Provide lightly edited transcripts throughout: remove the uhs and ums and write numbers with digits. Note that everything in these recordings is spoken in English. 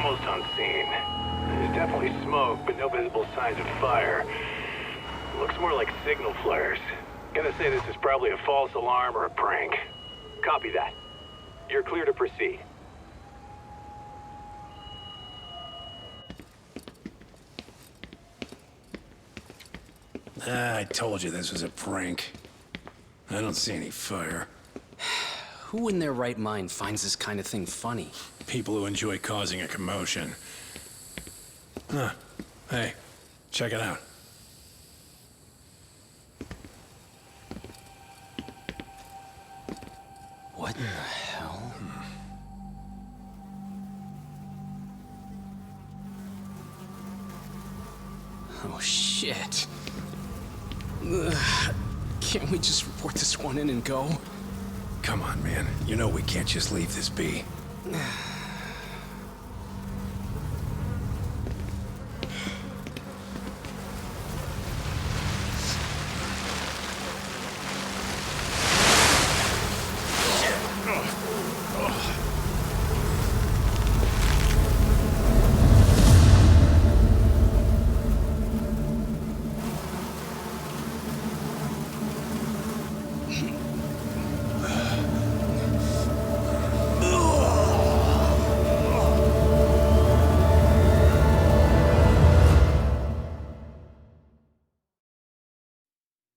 almost on scene. There's definitely smoke, but no visible signs of fire. Looks more like signal flares. Gonna say this is probably a false alarm or a prank. Copy that. You're clear to proceed. I told you this was a prank. I don't see any fire. Who in their right mind finds this kind of thing funny? People who enjoy causing a commotion. Huh. Hey, check it out. What the hell? Oh, shit. Ugh. Can't we just report this one in and go? Come on, man. You know we can't just leave this be.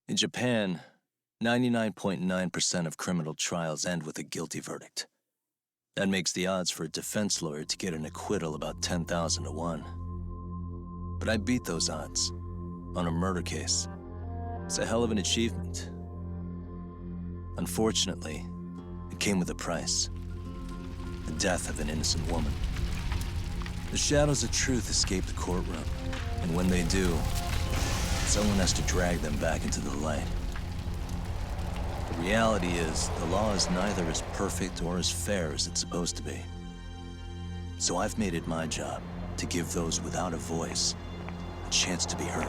In Japan, 99.9% of criminal trials end with a guilty verdict. That makes the odds for a defense lawyer to get an acquittal about 10,000 to 1. But I beat those odds on a murder case. It's a hell of an achievement. Unfortunately, it came with a price. The death of an innocent woman. The shadows of truth escape the courtroom, and when they do, someone has to drag them back into the light. The reality is, the law is neither as perfect or as fair as it's supposed to be. So I've made it my job to give those without a voice a chance to be heard.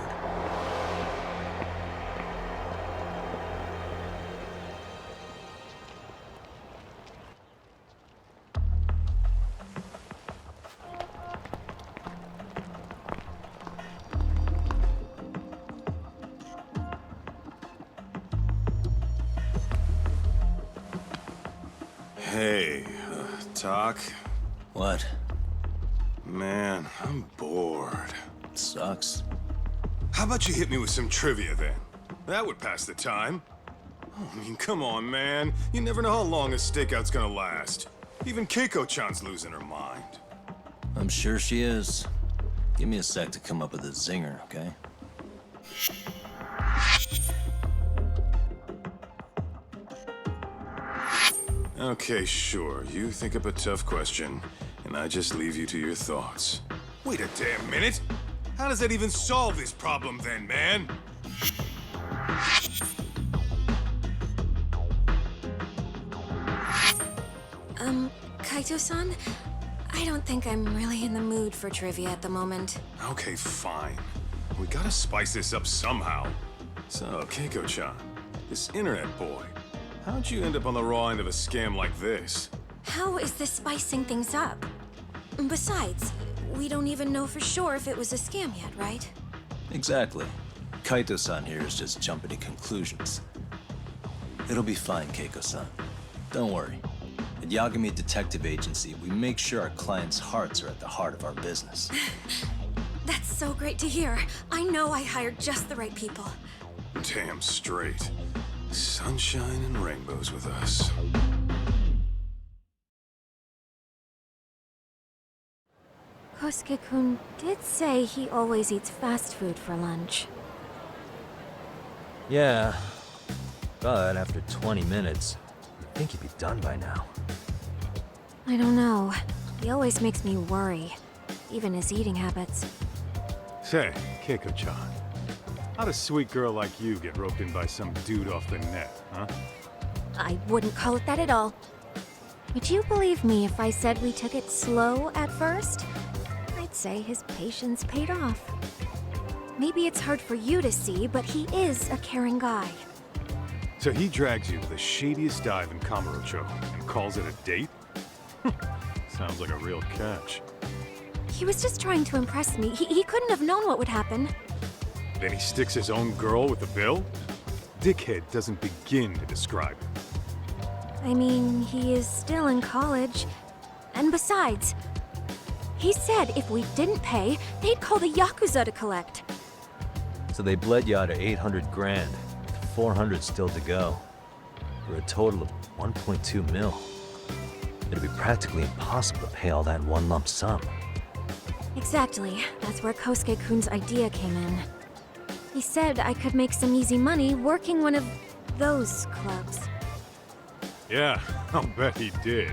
Hey, Doc? What? Man, I'm bored. Sucks. How about you hit me with some trivia then? That would pass the time. Oh, I mean, come on, man. You never know how long a stakeout's gonna last. Even Keiko-chan's losing her mind. I'm sure she is. Give me a sec to come up with a zinger, okay? Okay, sure. You think up a tough question, and I just leave you to your thoughts. Wait a damn minute! How does that even solve this problem then, man? Kaito-san? I don't think I'm really in the mood for trivia at the moment. Okay, fine. We gotta spice this up somehow. So, Keiko-chan, this internet boy, how'd you end up on the raw end of a scam like this? How is this spicing things up? Besides, we don't even know for sure if it was a scam yet, right? Exactly. Kaito-san here is just jumping to conclusions. It'll be fine, Keiko-san. Don't worry. At Yagami Detective Agency, we make sure our clients' hearts are at the heart of our business. That's so great to hear. I know I hired just the right people. Damn straight. Sunshine and rainbows with us. Kosuke-kun did say he always eats fast food for lunch. Yeah, but after 20 minutes, you'd think he'd be done by now. I don't know. He always makes me worry. Even his eating habits. Say, Keiko-chan, how'd a sweet girl like you get roped in by some dude off the net, huh? I wouldn't call it that at all. Would you believe me if I said we took it slow at first? I'd say his patience paid off. Maybe it's hard for you to see, but he is a caring guy. So he drags you to the shadiest dive in Kamurocho and calls it a date? Sounds like a real catch. He was just trying to impress me. He couldn't have known what would happen. Then he sticks his own girl with the bill? Dickhead doesn't begin to describe it. I mean, he is still in college. And besides, he said if we didn't pay, they'd call the Yakuza to collect. So they bled you out of 800 grand, with 400 still to go, for a total of 1.2 mil. It'd be practically impossible to pay all that in one lump sum. Exactly. That's where Kosuke-kun's idea came in. He said I could make some easy money working one of those clubs. Yeah, I'll bet he did.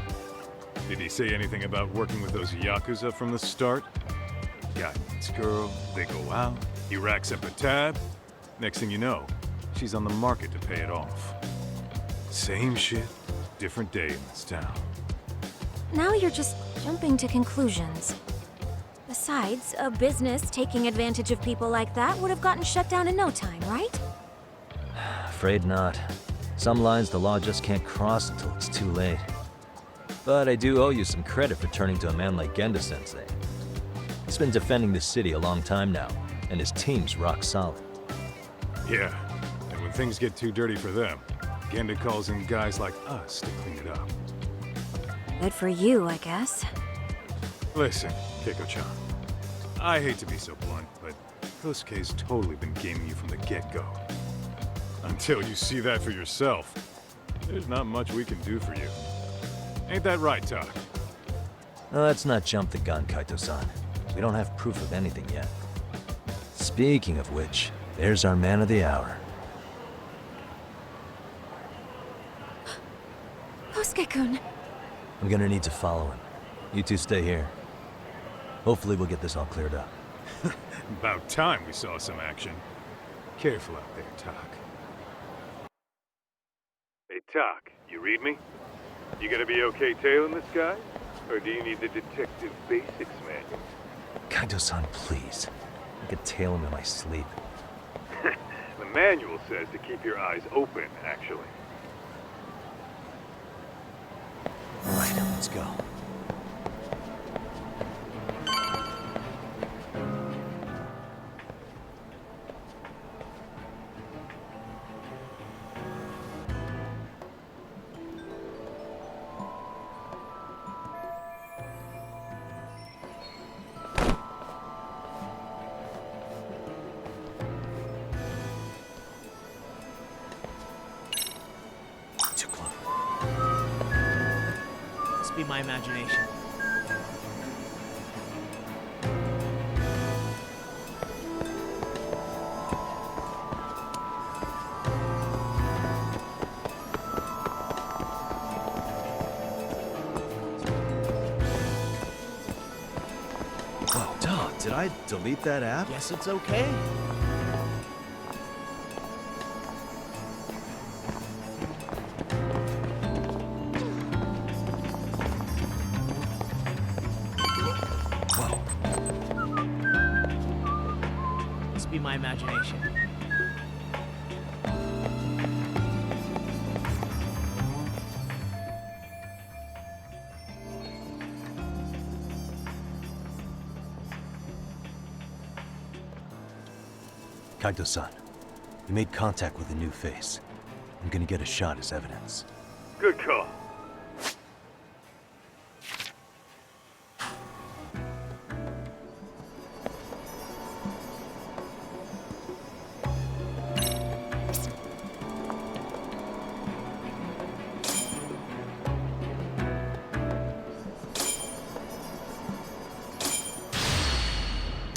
Did he say anything about working with those Yakuza from the start? Guy meets girl, they go out, he racks up a tab. Next thing you know, she's on the market to pay it off. Same shit, different day in this town. Now you're just jumping to conclusions. Besides, a business taking advantage of people like that would have gotten shut down in no time, right? Afraid not. Some lines the law just can't cross until it's too late. But I do owe you some credit for turning to a man like Genda-sensei. He's been defending this city a long time now, and his team's rock solid. Yeah, and when things get too dirty for them, Genda calls in guys like us to clean it up. Good for you, I guess. Listen, Keiko-chan, I hate to be so blunt, but Kosuke's totally been gaming you from the get-go. Until you see that for yourself, there's not much we can do for you. Ain't that right, Tak? Now, let's not jump the gun, Kaito-san. We don't have proof of anything yet. Speaking of which, there's our man of the hour. Kosuke-kun. I'm gonna need to follow him. You two stay here. Hopefully we'll get this all cleared up. About time we saw some action. Careful out there, Tak. Hey, Tak, you read me? You gonna be okay tailing this guy? Or do you need the detective basics manual? Kaito-san, please. I could tail him in my sleep. The manual says to keep your eyes open, actually. All right, let's go. Too close. Must be my imagination. Oh, dog, did I delete that app? Guess it's okay. Whoa. Must be my imagination. Kaito-san, you made contact with a new face. I'm gonna get a shot as evidence. Good call.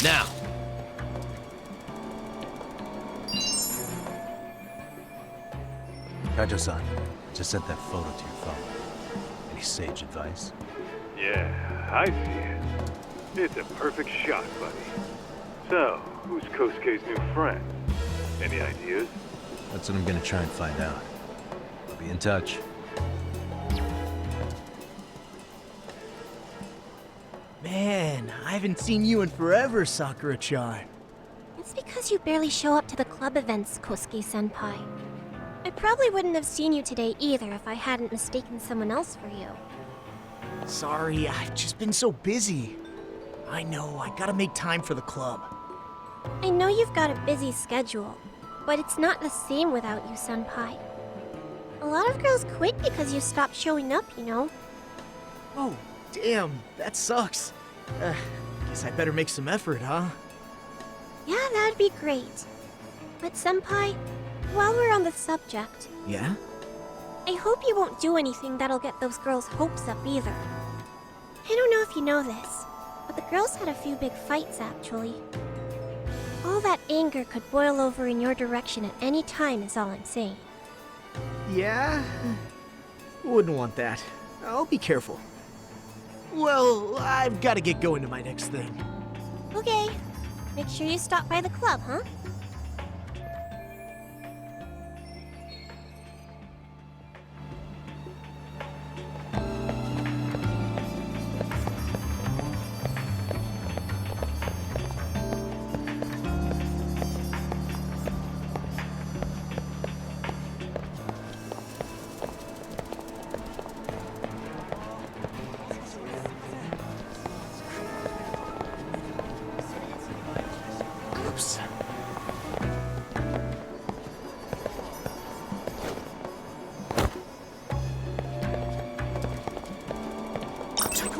Now! Kaito-san, just sent that photo to your phone. Any sage advice? Yeah, I see it. It's a perfect shot, buddy. So, who's Kosuke's new friend? Any ideas? That's what I'm gonna try and find out. I'll be in touch. Man, I haven't seen you in forever, Sakura-chan. It's because you barely show up to the club events, Kosuke-senpai. I probably wouldn't have seen you today either if I hadn't mistaken someone else for you. Sorry, I've just been so busy. I know, I gotta make time for the club. I know you've got a busy schedule, but it's not the same without you, Senpai. A lot of girls quit because you stopped showing up, you know? Oh, damn, that sucks. Guess I better make some effort, huh? Yeah, that'd be great. But Senpai, while we're on the subject, Yeah? I hope you won't do anything that'll get those girls' hopes up either. I don't know if you know this, but the girls had a few big fights actually. All that anger could boil over in your direction at any time is all I'm saying. Yeah? Wouldn't want that. I'll be careful. Well, I've got to get going to my next thing. Okay, make sure you stop by the club, huh? Oops.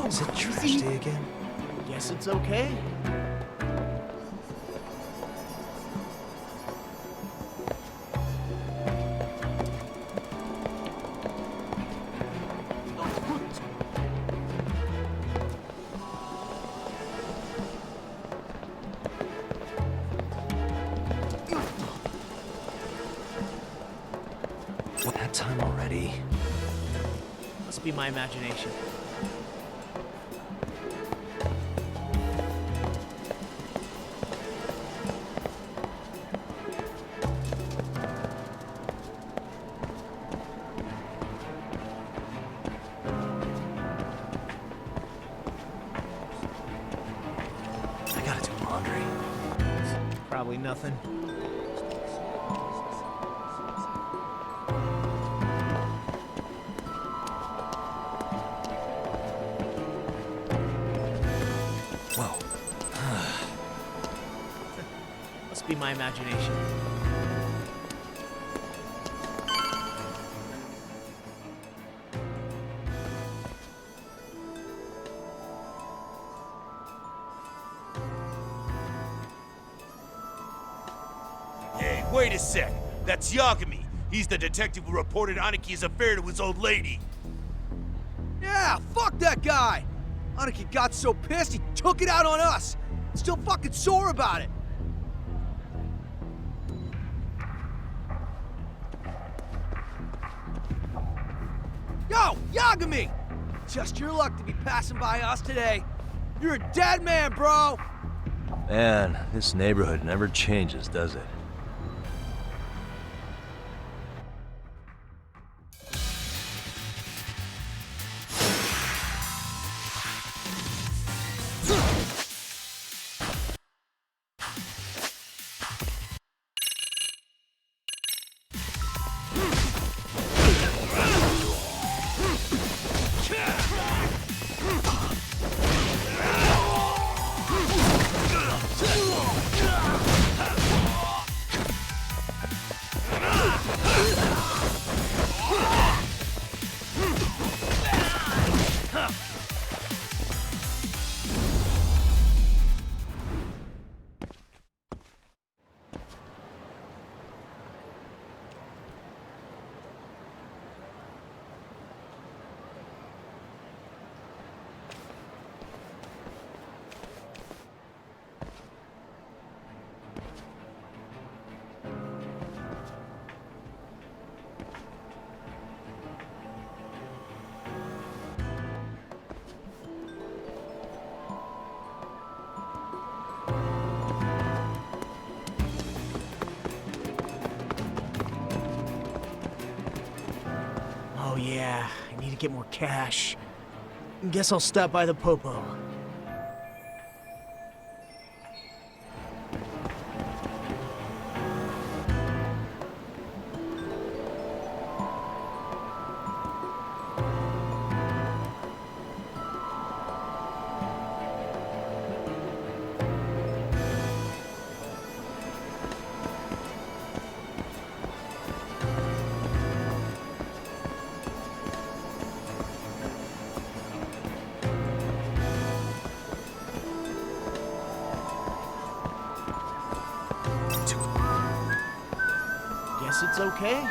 Is it trash day again? Guess it's okay. What, that time already? Must be my imagination. I gotta do laundry. Probably nothing. Whoa. Must be my imagination. Hey, wait a sec. That's Yagami. He's the detective who reported Aniki's affair to his old lady. Yeah, fuck that guy! Aniki got so pissed he took it out on us. Still fucking sore about it. Yo, Yagami! Just your luck to be passing by us today. You're a dead man, bro! Man, this neighborhood never changes, does it? Oh yeah, I need to get more cash. Guess I'll stop by the Popo. guess it's okay.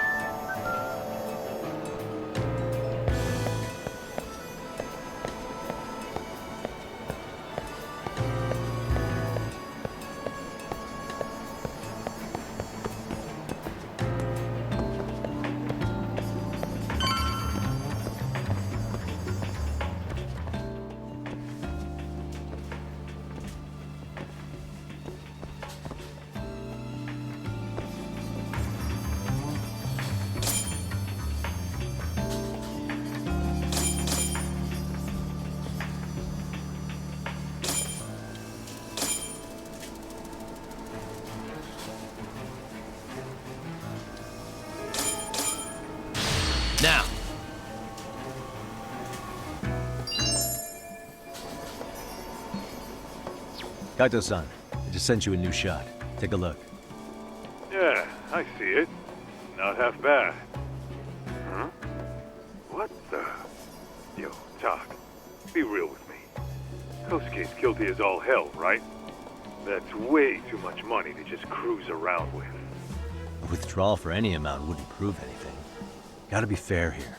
Now! Kaito-san, I just sent you a new shot. Take a look. Yeah, I see it. Not half bad. Huh? What the... Yo, Tak, be real with me. Kosuke's guilty as all hell, right? That's way too much money to just cruise around with. A withdrawal for any amount wouldn't prove anything. Gotta be fair here.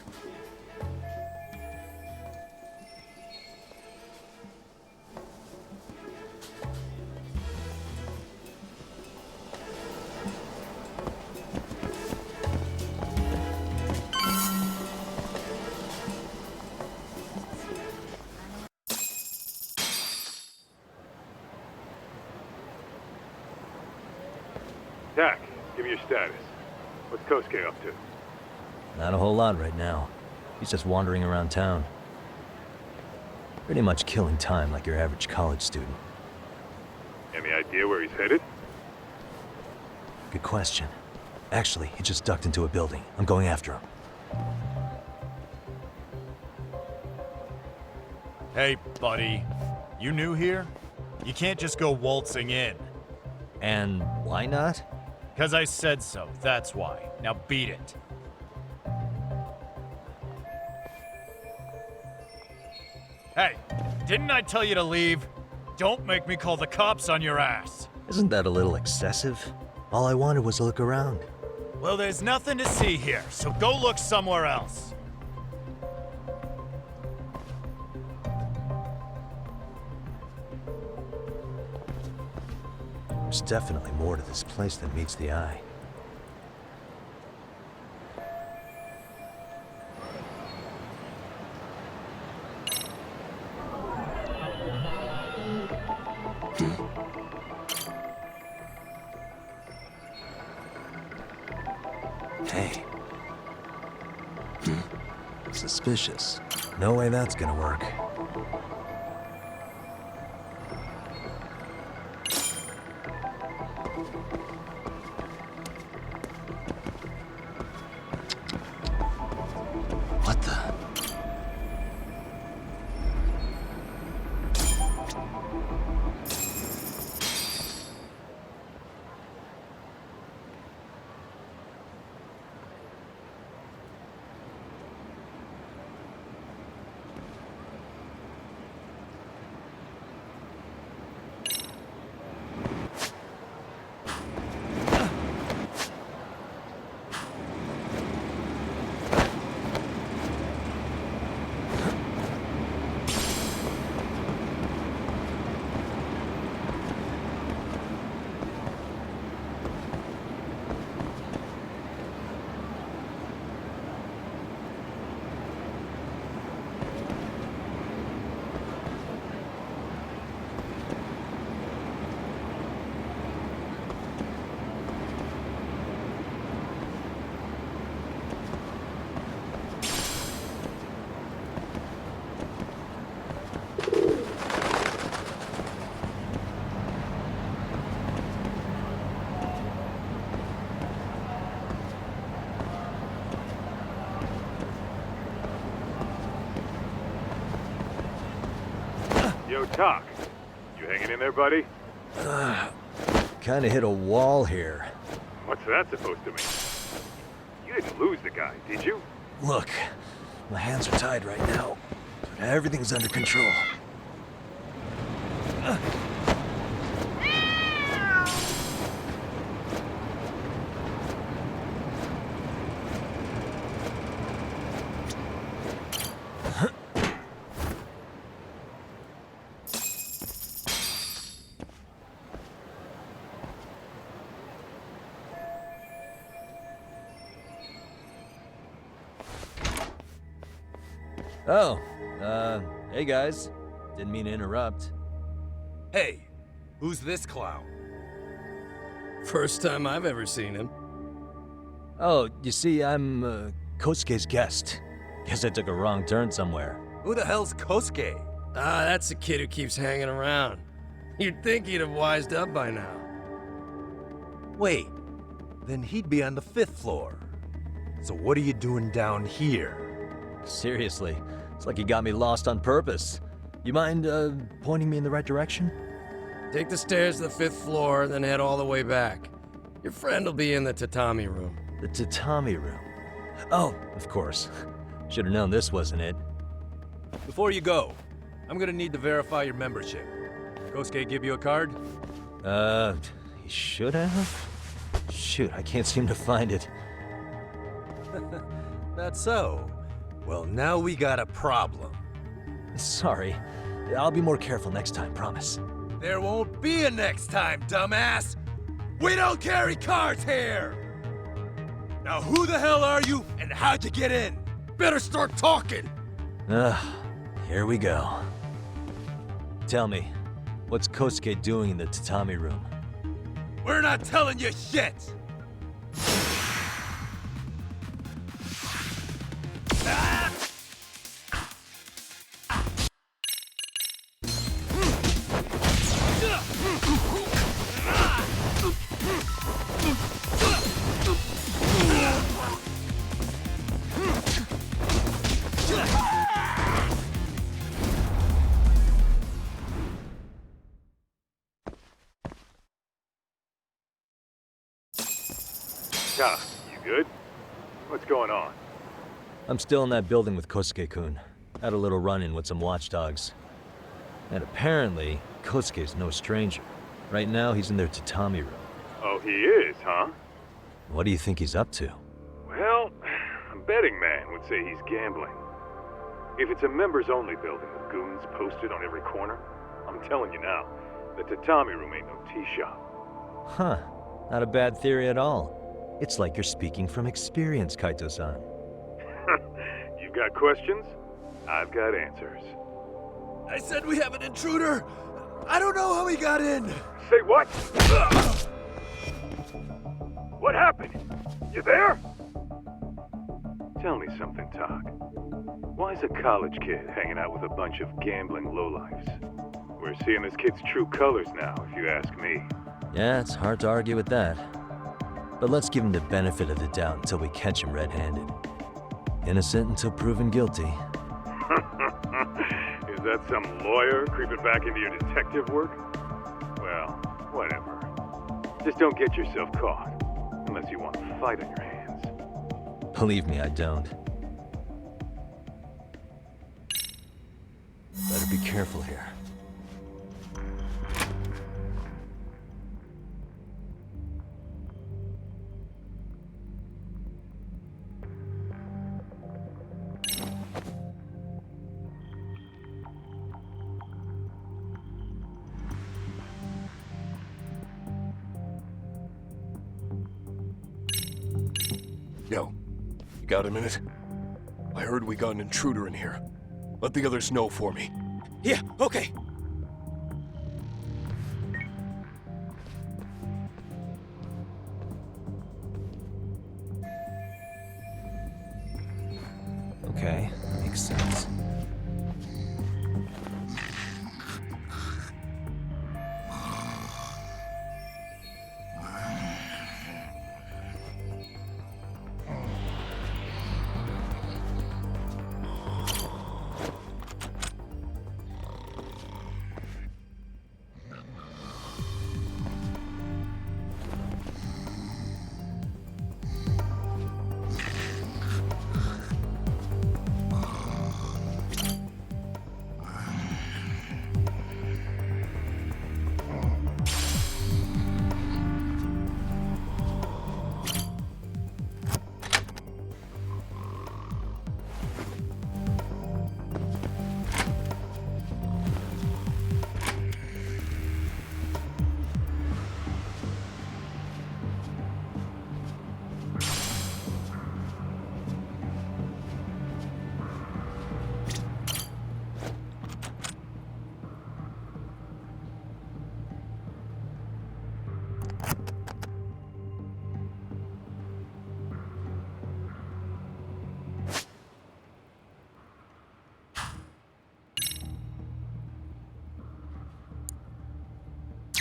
Tak, give me your status. What's Kosuke up to? Not a whole lot right now. He's just wandering around town. Pretty much killing time like your average college student. Any idea where he's headed? Good question. Actually, he just ducked into a building. I'm going after him. Hey, buddy. You new here? You can't just go waltzing in. And why not? 'Cause I said so, that's why. Now beat it. Hey, didn't I tell you to leave? Don't make me call the cops on your ass. Isn't that a little excessive? All I wanted was to look around. Well, there's nothing to see here, so go look somewhere else. There's definitely more to this place than meets the eye. Hey. Suspicious. No way that's gonna work. What the? Yo, Tak, you hanging in there, buddy? Kinda hit a wall here. What's that supposed to mean? You didn't lose the guy, did you? Look, my hands are tied right now, but everything's under control. Oh, hey guys. Didn't mean to interrupt. Hey, who's this clown? First time I've ever seen him. Oh, you see, I'm, Kosuke's guest. Guess I took a wrong turn somewhere. Who the hell's Kosuke? Ah, that's the kid who keeps hanging around. You'd think he'd have wised up by now. Wait, then he'd be on the 5th floor. So what are you doing down here? Seriously, it's like you got me lost on purpose. You mind, pointing me in the right direction? Take the stairs to the 5th floor, then head all the way back. Your friend will be in the tatami room. The tatami room. Oh, of course. Should have known this wasn't it. Before you go, I'm gonna need to verify your membership. Kosuke give you a card? He should have? Shoot, I can't seem to find it. That's so. Well, now we got a problem. Sorry. I'll be more careful next time, promise. There won't be a next time, dumbass! We don't carry cards here! Now who the hell are you, and how'd you get in? Better start talking! Here we go. Tell me, what's Kosuke doing in the tatami room? We're not telling you shit! Ah, you good? What's going on? I'm still in that building with Kosuke-kun. Had a little run-in with some watchdogs. And apparently, Kosuke's no stranger. Right now, he's in their tatami room. Oh, he is, huh? What do you think he's up to? Well, a betting man would say he's gambling. If it's a members-only building with goons posted on every corner, I'm telling you now, the tatami room ain't no tea shop. Huh. Not a bad theory at all. It's like you're speaking from experience, Kaito-san. You've got questions? I've got answers. I said we have an intruder! I don't know how he got in! Say what? What happened? You there? Tell me something, Todd. Why is a college kid hanging out with a bunch of gambling lowlifes? We're seeing this kid's true colors now, if you ask me. Yeah, it's hard to argue with that. But let's give him the benefit of the doubt until we catch him red-handed. Innocent until proven guilty. Is that some lawyer creeping back into your detective work? Well, whatever. Just don't get yourself caught. Unless you want a fight on your hands. Believe me, I don't. Better be careful here. Yo, you got a minute? I heard we got an intruder in here. Let the others know for me. Yeah, okay. Okay, makes sense.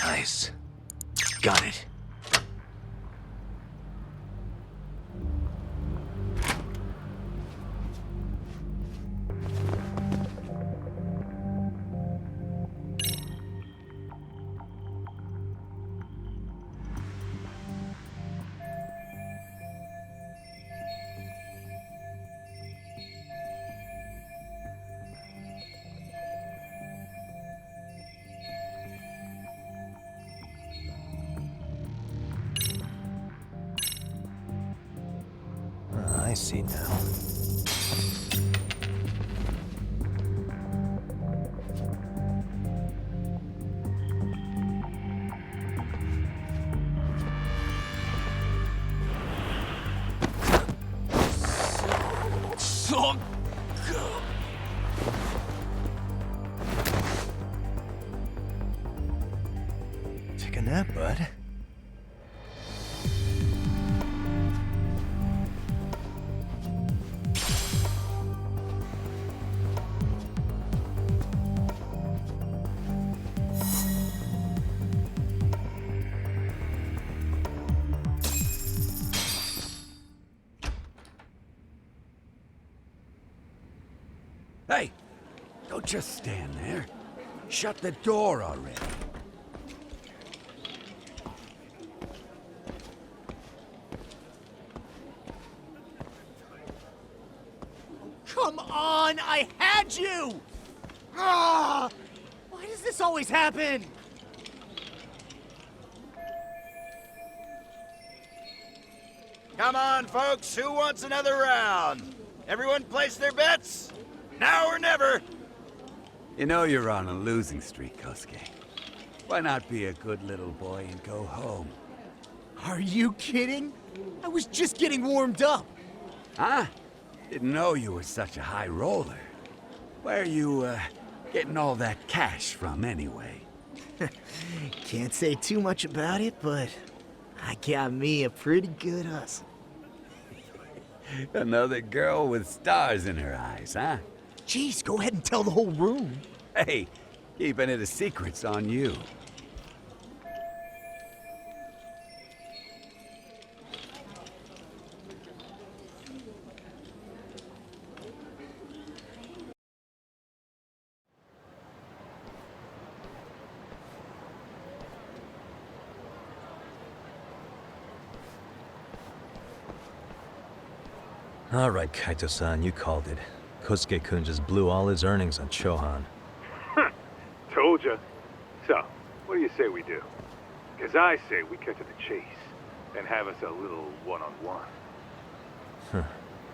Nice. Got it. I see now. Take a nap, bud. Hey, don't just stand there. Shut the door already. Come on, I had you! Ah! Why does this always happen? Come on, folks, who wants another round? Everyone place their bets? Now or never! You know you're on a losing streak, Kosuke. Why not be a good little boy and go home? Are you kidding? I was just getting warmed up. Huh? Didn't know you were such a high roller. Where are you, getting all that cash from, anyway? Can't say too much about it, but I got me a pretty good hustle. Another girl with stars in her eyes, huh? Jeez, go ahead and tell the whole room. Hey, keeping it a secret's on you. All right, Kaito-san, you called it. Kosuke-kun just blew all his earnings on Chohan. Told ya. So, what do you say we do? Because I say we cut to the chase and have us a little one-on-one.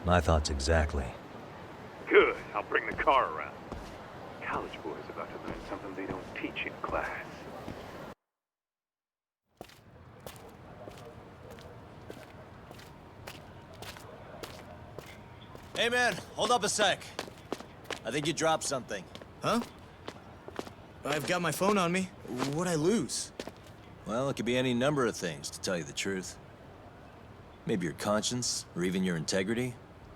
My thoughts exactly. Good. I'll bring the car around. College boys about to learn something they don't teach in class. Hey man, hold up a sec. I think you dropped something. Huh? I've got my phone on me. What'd I lose? Well, it could be any number of things, to tell you the truth. Maybe your conscience, or even your integrity.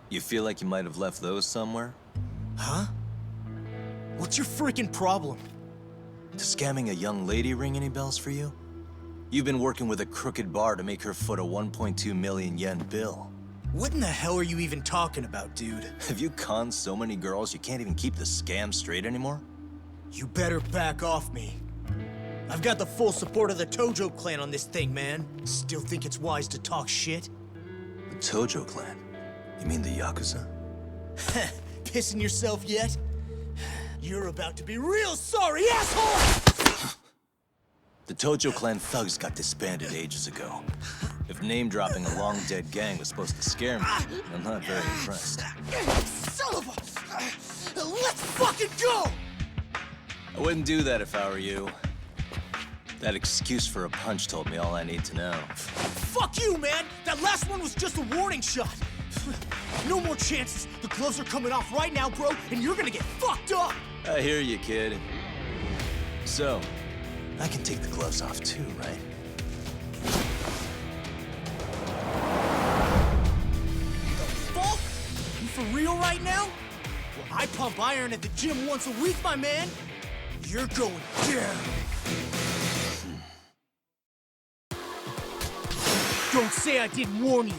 You feel like you might have left those somewhere? Huh? What's your freaking problem? Does scamming a young lady ring any bells for you? You've been working with a crooked bar to make her foot a 1.2 million yen bill. What in the hell are you even talking about, dude? Have you conned so many girls you can't even keep the scam straight anymore? You better back off me. I've got the full support of the Tojo clan on this thing, man. Still think it's wise to talk shit? The Tojo clan? You mean the Yakuza? Pissing yourself yet? You're about to be real sorry, asshole! The Tojo clan thugs got disbanded ages ago. If name-dropping a long-dead gang was supposed to scare me, I'm not very impressed. Son of a... Let's fucking go! I wouldn't do that if I were you. That excuse for a punch told me all I need to know. Fuck you, man! That last one was just a warning shot! No more chances! The gloves are coming off right now, bro, and you're gonna get fucked up! I hear you, kid. So, I can take the gloves off too, right? Fuck? You for real right now? Well, I pump iron at the gym once a week, my man. You're going down. Don't say I didn't warn you.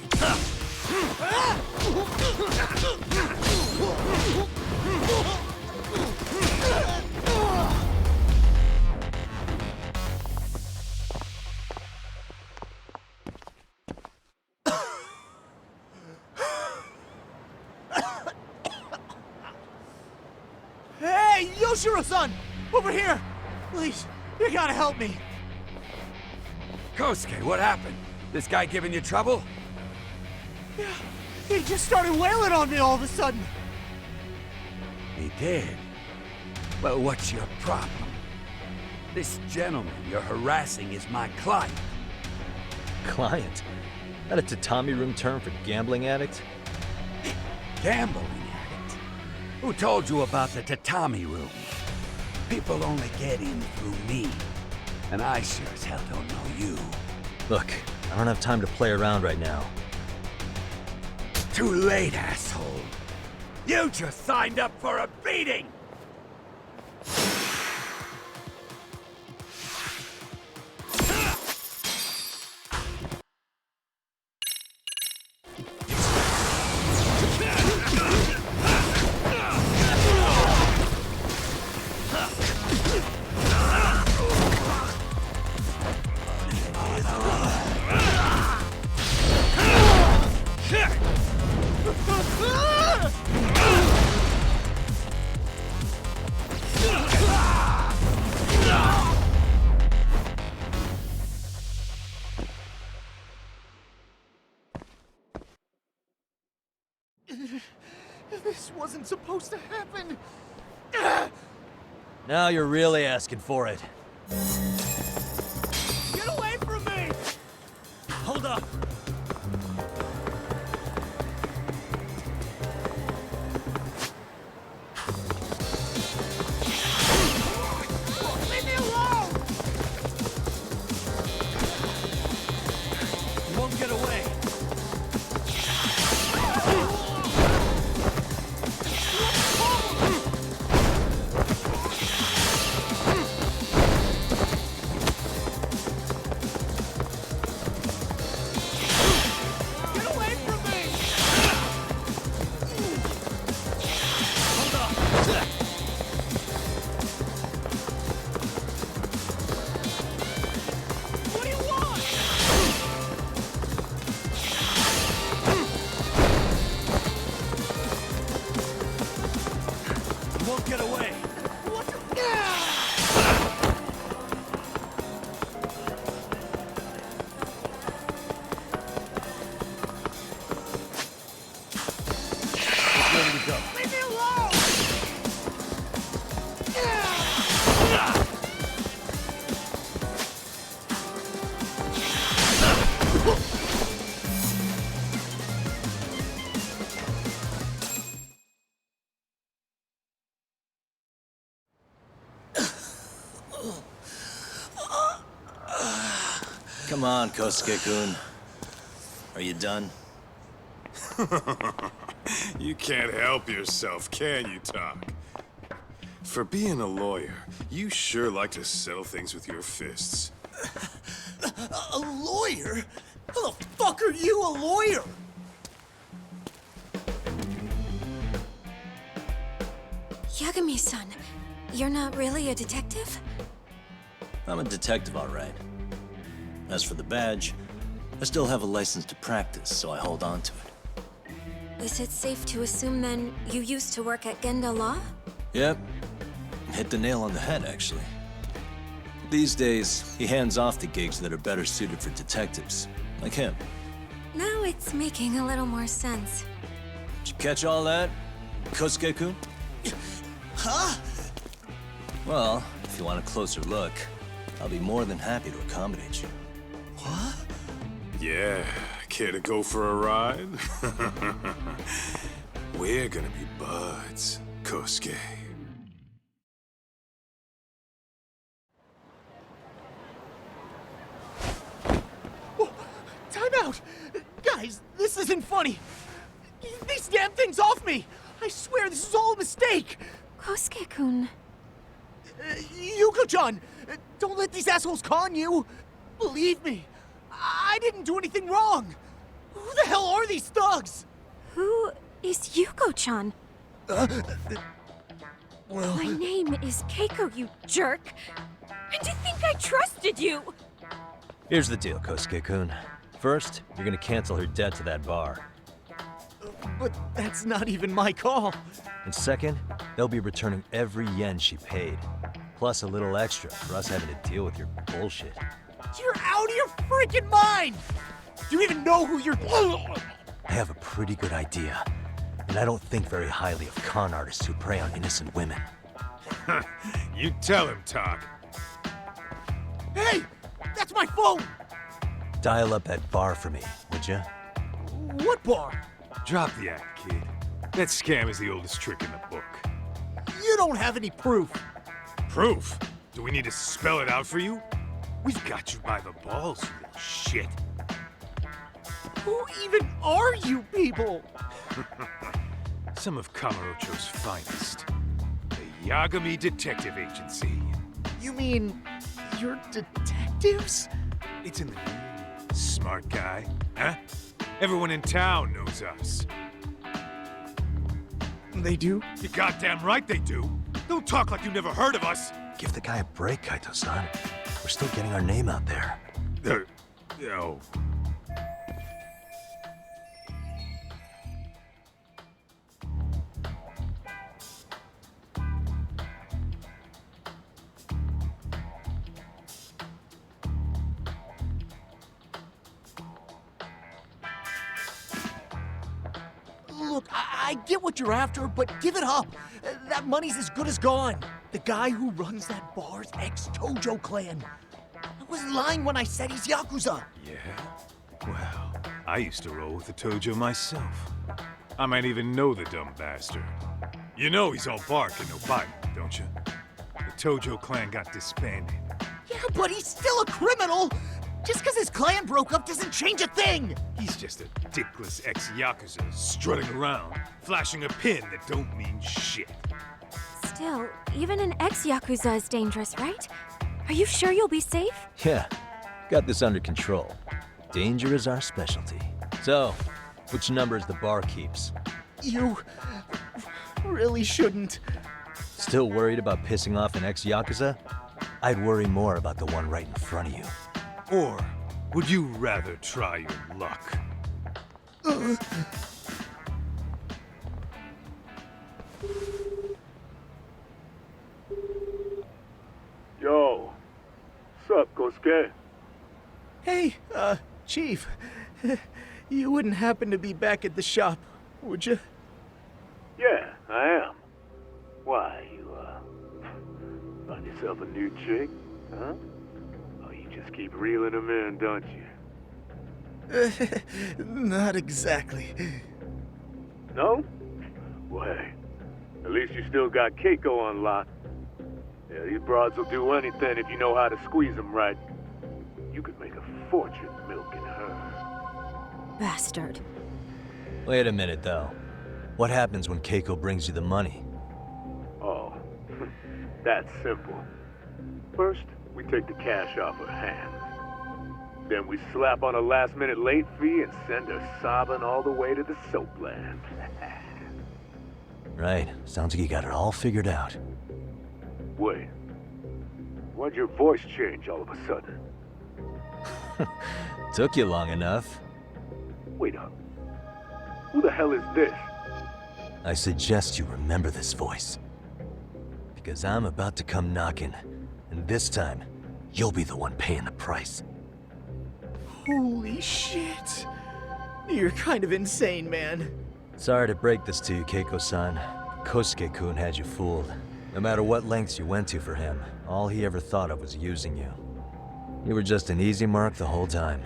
Hey, Yoshiro-san! Over here! Please, you gotta help me. Kosuke, what happened? This guy giving you trouble? Yeah, he just started wailing on me all of a sudden. He did? Well, what's your problem? This gentleman you're harassing is my client. Client? That a tatami room term for gambling addict? Gambling addict? Who told you about the tatami room? People only get in through me. And I sure as hell don't know you. Look, I don't have time to play around right now. Too late, asshole. You just signed up for a beating! This wasn't supposed to happen. Now you're really asking for it. Get away from me! Hold up! Leave me alone! You won't get away. Come on, Kosuke-kun. Are you done? You can't help yourself, can you, Tak? For being a lawyer, you sure like to settle things with your fists. A lawyer? How the fuck are you a lawyer? Yagami-san, you're not really a detective? I'm a detective, all right. As for the badge, I still have a license to practice, so I hold on to it. Is it safe to assume, then, you used to work at Genda Law? Yep. Hit the nail on the head, actually. These days, he hands off to gigs that are better suited for detectives, like him. Now it's making a little more sense. Did you catch all that, Kosuke-kun? Huh? Well, if you want a closer look, I'll be more than happy to accommodate you. What? Yeah, care to go for a ride? We're gonna be buds, Kosuke. isn't funny! These damn things off me! I swear this is all a mistake! Kosuke-kun. Yuko-chan! Don't let these assholes con you! Believe me, I didn't do anything wrong! Who the hell are these thugs? Who is Yuko-chan? Well... My name is Keiko, you jerk! And to think I trusted you! Here's the deal, Kosuke-kun. First, you're gonna cancel her debt to that bar. But that's not even my call. And second, they'll be returning every yen she paid. Plus a little extra for us having to deal with your bullshit. You're out of your freaking mind! Do you even know who you're... I have a pretty good idea. And I don't think very highly of con artists who prey on innocent women. You tell him, Talk. Hey! That's my phone! Dial up that bar for me, would ya? What bar? Drop the act, kid. That scam is the oldest trick in the book. You don't have any proof. Proof? Do we need to spell it out for you? We've got you by the balls, you little shit. Who even are you people? Some of Kamurocho's finest. The Yagami Detective Agency. You mean... you're detectives? It's in the name. Smart guy, huh? Everyone in town knows us. They do? You're goddamn right they do. Don't talk like you never heard of us. Give the guy a break, Kaito-san. We're still getting our name out there. Oh. Look, I get what you're after, but give it up. That money's as good as gone. The guy who runs that bar's ex-Tojo clan. I wasn't lying when I said he's Yakuza. Yeah? Well, I used to roll with the Tojo myself. I might even know the dumb bastard. You know he's all bark and no bite, don't you? The Tojo clan got disbanded. Yeah, but he's still a criminal! Just because his clan broke up doesn't change a thing! He's just a dickless ex-Yakuza strutting around, flashing a pin that don't mean shit. Still, even an ex-Yakuza is dangerous, right? Are you sure you'll be safe? Yeah, got this under control. Danger is our specialty. So, which numbers the bar keeps? You... really shouldn't. Still worried about pissing off an ex-Yakuza? I'd worry more about the one right in front of you. Or would you rather try your luck? Yo, sup, Kosuke? Hey, Chief. You wouldn't happen to be back at the shop, would you? Yeah, I am. Why, you, find yourself a new chick, huh? Oh, you just keep reeling them in, don't you? Not exactly. No? Well, hey, at least you still got Keiko on lock. Yeah, these broads will do anything if you know how to squeeze them right. You could make a fortune milking her. Bastard. Wait a minute, though. What happens when Keiko brings you the money? Oh, that's simple. First, we take the cash off her hand. Then we slap on a last-minute late fee and send her sobbing all the way to the soapland. Right. Sounds like you got it all figured out. Wait. Why'd your voice change all of a sudden? Took you long enough. Wait up. Who the hell is this? I suggest you remember this voice. Because I'm about to come knocking, and this time, you'll be the one paying the price. Holy shit. You're kind of insane, man. Sorry to break this to you, Keiko-san. Kosuke-kun had you fooled. No matter what lengths you went to for him, all he ever thought of was using you. You were just an easy mark the whole time.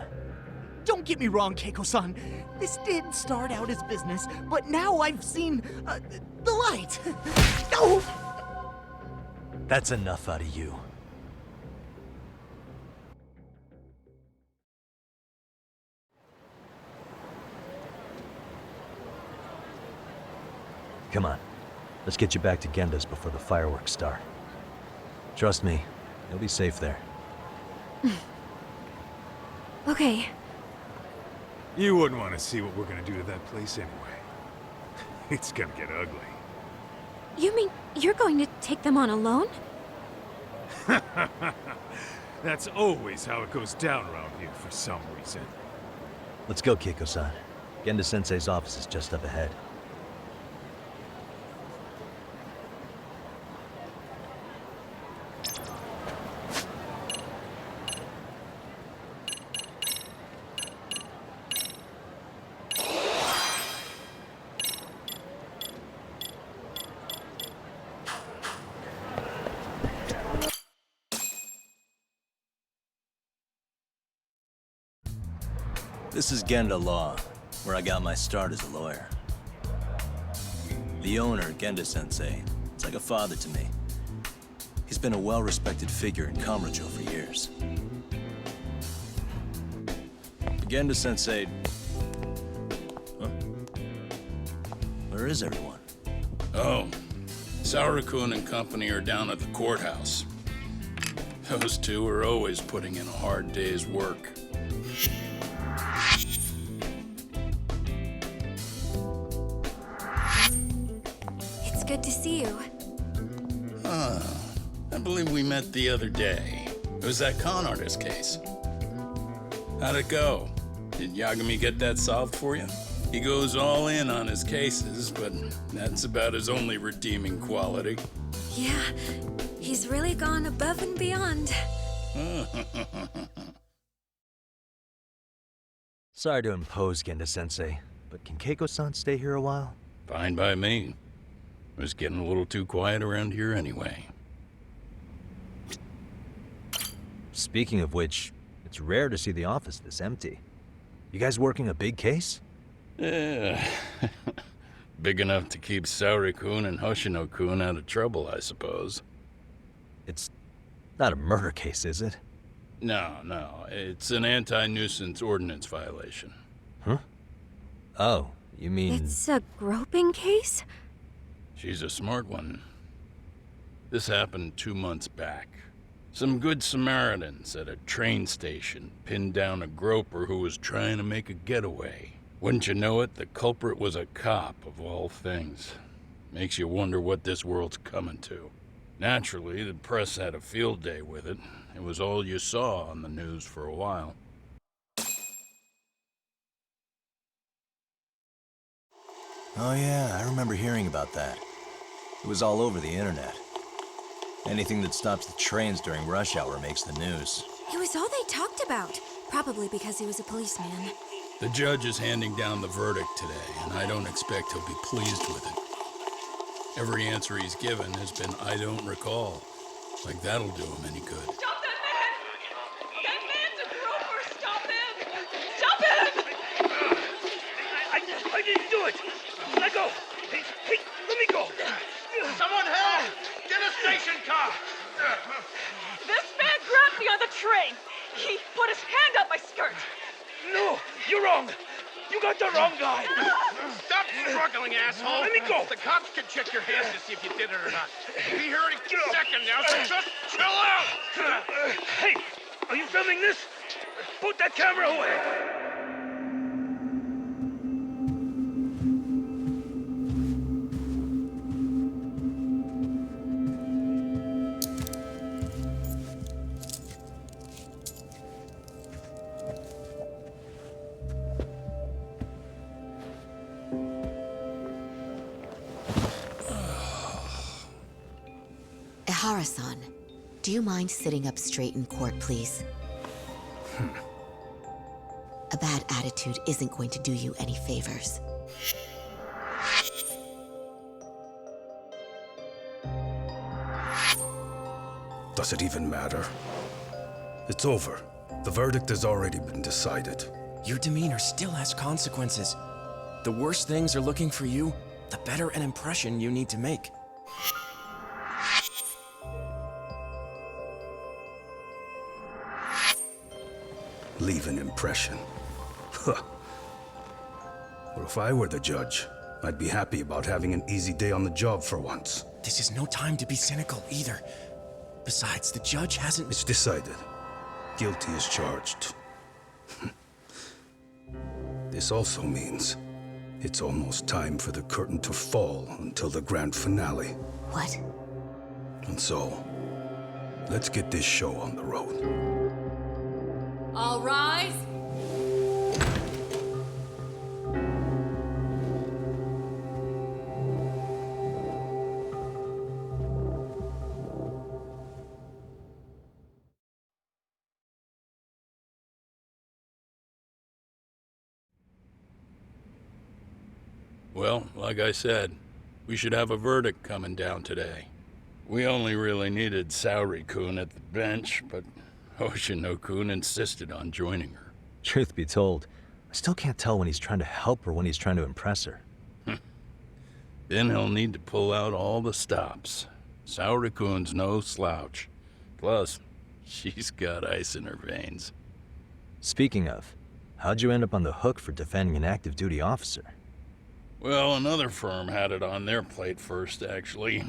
Don't get me wrong, Keiko-san. This did start out as business, but now I've seen, the light. No! That's enough out of you. Come on. Let's get you back to Genda's before the fireworks start. Trust me, you'll be safe there. Okay. You wouldn't want to see what we're gonna do to that place anyway. It's gonna get ugly. You mean you're going to take them on alone? That's always how it goes down around here for some reason. Let's go, Keiko-san. Genda-sensei's office is just up ahead. This is Genda Law, where I got my start as a lawyer. The owner, Genda-sensei, is like a father to me. He's been a well-respected figure in Kamurocho for years. Genda-sensei... Huh? Where is everyone? Oh, Saoru-kun and company are down at the courthouse. Those two are always putting in a hard day's work. Good to see you. I believe we met the other day. It was that con artist case. How'd it go? Did Yagami get that solved for you? He goes all in on his cases, but that's about his only redeeming quality. Yeah, he's really gone above and beyond. Sorry to impose, Genda-sensei, but can Keiko-san stay here a while? Fine by me. It was getting a little too quiet around here anyway. Speaking of which, it's rare to see the office this empty. You guys working a big case? Yeah. Big enough to keep Saori-kun and Hoshino-kun out of trouble, I suppose. It's not a murder case, is it? No. It's an anti-nuisance ordinance violation. Huh? Oh, you mean... It's a groping case? She's a smart one. This happened 2 months back. Some good Samaritans at a train station pinned down a groper who was trying to make a getaway. Wouldn't you know it, the culprit was a cop, of all things. Makes you wonder what this world's coming to. Naturally, the press had a field day with it. It was all you saw on the news for a while. Oh yeah, I remember hearing about that. It was all over the internet. Anything that stops the trains during rush hour makes the news. It was all they talked about. Probably because he was a policeman. The judge is handing down the verdict today, and I don't expect he'll be pleased with it. Every answer he's given has been, I don't recall. Like that'll do him any good. Stop that man! That man's a groper! Stop him! Stop him! I didn't do it! Let go! Hey, let me go! Someone help! Get a station car! This man grabbed me on the train! He put his hand up my skirt! No! You're wrong! You got the wrong guy! Stop struggling, asshole! Let me go! The cops can check your hands to see if you did it or not. We'll be here in a second now, so just chill out! Hey! Are you filming this? Put that camera away! Ihara-san, do you mind sitting up straight in court, please? A bad attitude isn't going to do you any favors. Does it even matter? It's over. The verdict has already been decided. Your demeanor still has consequences. The worse things are looking for you, the better an impression you need to make. Leave an impression. Huh. Well, if I were the judge, I'd be happy about having an easy day on the job for once. This is no time to be cynical, either. Besides, the judge hasn't... It's decided. Guilty is charged. This also means it's almost time for the curtain to fall until the grand finale. What? And so, let's get this show on the road. All rise. Well, like I said, we should have a verdict coming down today. We only really needed Saori-kun at the bench, but Hoshino-kun insisted on joining her. Truth be told, I still can't tell when he's trying to help or when he's trying to impress her. Then he'll need to pull out all the stops. Saori-kun's no slouch. Plus, she's got ice in her veins. Speaking of, how'd you end up on the hook for defending an active duty officer? Well, another firm had it on their plate first, actually.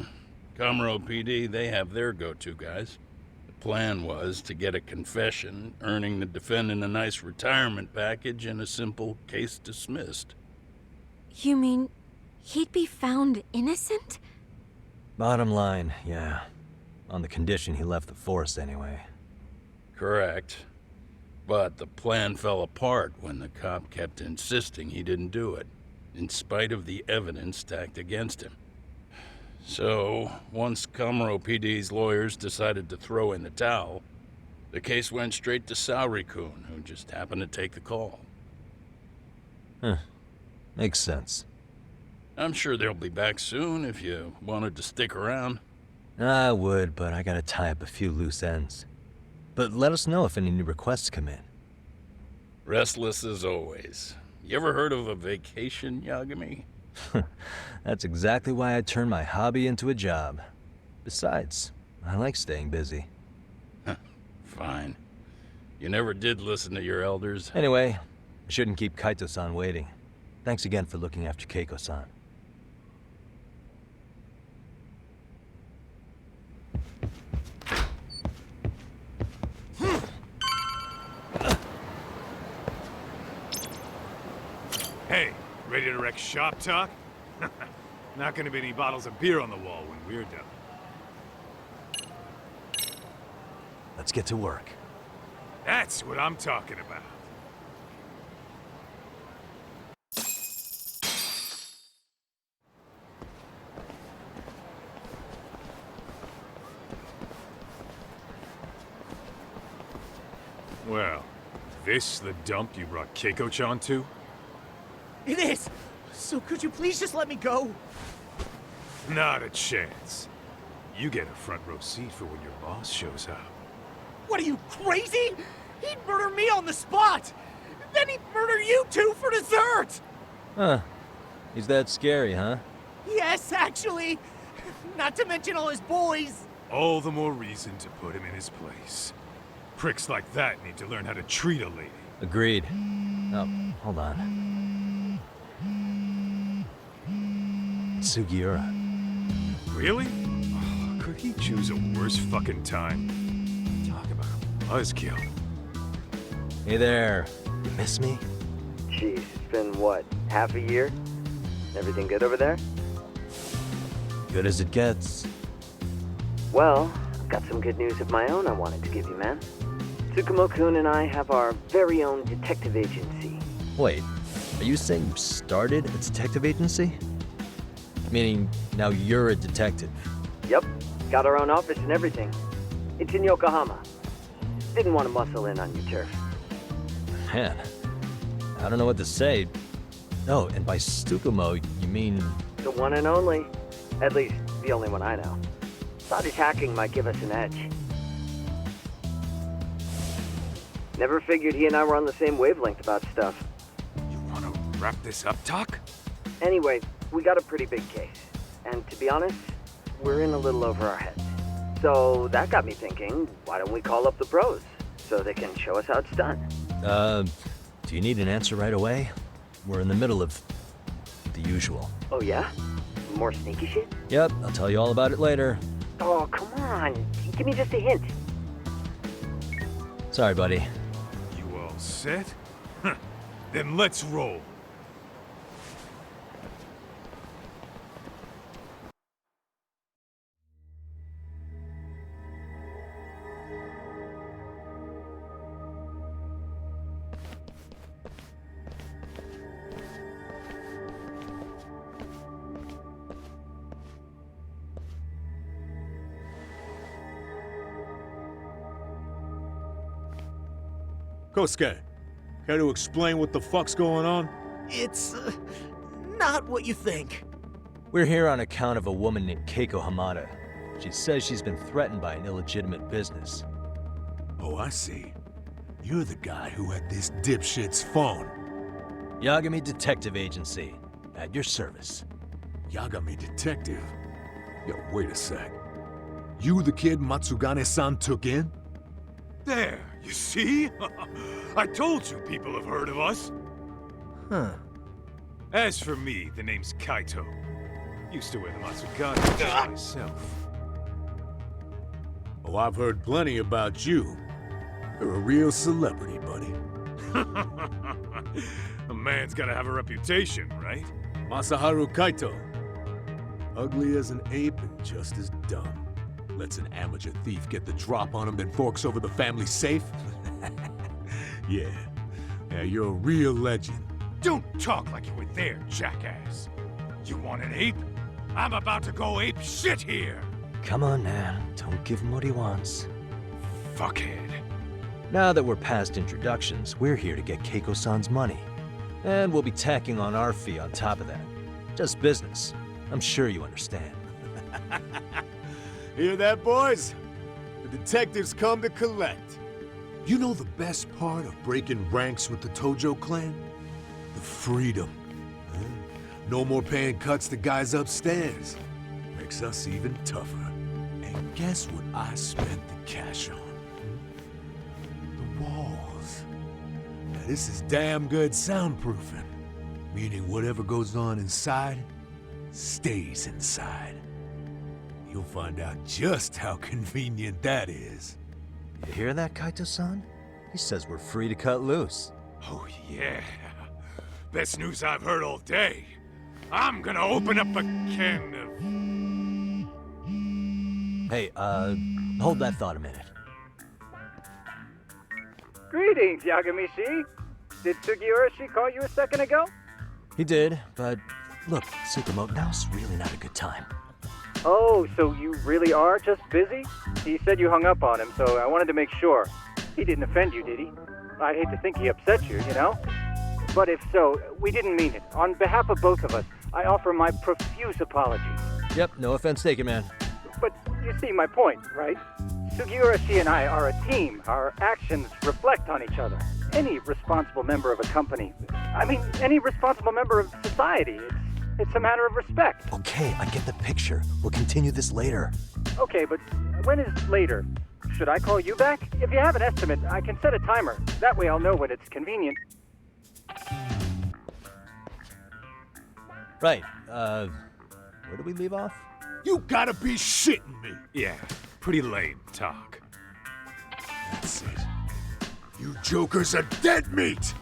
Kamuro PD, they have their go-to guys. The plan was to get a confession, earning the defendant a nice retirement package and a simple case dismissed. You mean he'd be found innocent? Bottom line, yeah. On the condition he left the force anyway. Correct. But the plan fell apart when the cop kept insisting he didn't do it, in spite of the evidence stacked against him. So, once Kamuro PD's lawyers decided to throw in the towel, the case went straight to Saori-kun, who just happened to take the call. Huh. Makes sense. I'm sure they'll be back soon if you wanted to stick around. I would, but I gotta tie up a few loose ends. But let us know if any new requests come in. Restless as always. You ever heard of a vacation, Yagami? That's exactly why I turned my hobby into a job. Besides, I like staying busy. Fine. You never did listen to your elders. Anyway, I shouldn't keep Kaito-san waiting. Thanks again for looking after Keiko-san. Hey, ready to wreck shop talk? Not gonna be any bottles of beer on the wall when we're done. Let's get to work. That's what I'm talking about. Well, this the dump you brought Keiko-chan to? It is! So could you please just let me go? Not a chance. You get a front row seat for when your boss shows up. What are you, crazy? He'd murder me on the spot! Then he'd murder you two for dessert! Huh. He's that scary, huh? Yes, actually. Not to mention all his boys. All the more reason to put him in his place. Pricks like that need to learn how to treat a lady. Agreed. Oh, hold on. Sugiura. Really? Oh, could he choose a worse fucking time? Talk about a buzzkill. Hey there. You miss me? Jeez, it's been what, half a year? Everything good over there? Good as it gets. Well, I've got some good news of my own I wanted to give you, man. Tsukumo-kun and I have our very own detective agency. Wait, are you saying you started a detective agency? Meaning, now you're a detective? Yep, got our own office and everything. It's in Yokohama. Didn't want to muscle in on your turf. Man, I don't know what to say. Oh, and by Tsukumo, you mean... The one and only. At least, the only one I know. Thought his hacking might give us an edge. Never figured he and I were on the same wavelength about stuff. You wanna wrap this up, Doc? Anyway, we got a pretty big case. And to be honest, we're in a little over our heads. So that got me thinking, why don't we call up the pros so they can show us how it's done? Do you need an answer right away? We're in the middle of the usual. Oh yeah? More sneaky shit? Yep, I'll tell you all about it later. Oh, come on. Give me just a hint. Sorry, buddy. You all set? Then let's roll. Kosuke, care to explain what the fuck's going on? It's not what you think. We're here on account of a woman named Keiko Hamada. She says she's been threatened by an illegitimate business. Oh, I see. You're the guy who had this dipshit's phone. Yagami Detective Agency, at your service. Yagami Detective? Yo, wait a sec. You the kid Matsugane-san took in? There, you see? I told you people have heard of us. Huh. As for me, the name's Kaito. Used to wear the Matsugane just myself. Oh, I've heard plenty about you. You're a real celebrity, buddy. A man's gotta have a reputation, right? Masaharu Kaito. Ugly as an ape and just as dumb. Lets an amateur thief get the drop on him, then forks over the family safe? Yeah, you're a real legend. Don't talk like you were there, jackass. You want an ape? I'm about to go ape shit here. Come on now, don't give him what he wants. Fuckhead. Now that we're past introductions, we're here to get Keiko-san's money. And we'll be tacking on our fee on top of that. Just business. I'm sure you understand. Hear that, boys? The detectives come to collect. You know the best part of breaking ranks with the Tojo clan? The freedom. Huh? No more paying cuts to guys upstairs. Makes us even tougher. And guess what I spent the cash on? The walls. Now this is damn good soundproofing. Meaning whatever goes on inside, stays inside. You'll find out just how convenient that is. You hear that, Kaito-san? He says we're free to cut loose. Oh yeah. Best news I've heard all day. I'm gonna open up a can of... Hey, hold that thought a minute. Greetings, Yagami-shi. Did Sugiura-shi call you a second ago? He did, but look, Tsukumo, now's really not a good time. Oh, so you really are just busy? He said you hung up on him, so I wanted to make sure. He didn't offend you, did he? I'd hate to think he upset you, you know? But if so, we didn't mean it. On behalf of both of us, I offer my profuse apologies. Yep, no offense taken, man. But you see my point, right? Sugiura-shi and I are a team. Our actions reflect on each other. Any responsible member of a company, any responsible member of society, it's a matter of respect. Okay, I get the picture. We'll continue this later. Okay, but when is later? Should I call you back? If you have an estimate, I can set a timer. That way I'll know when it's convenient. Right, where do we leave off? You gotta be shitting me! Yeah, pretty lame talk. That's it. You jokers are dead meat!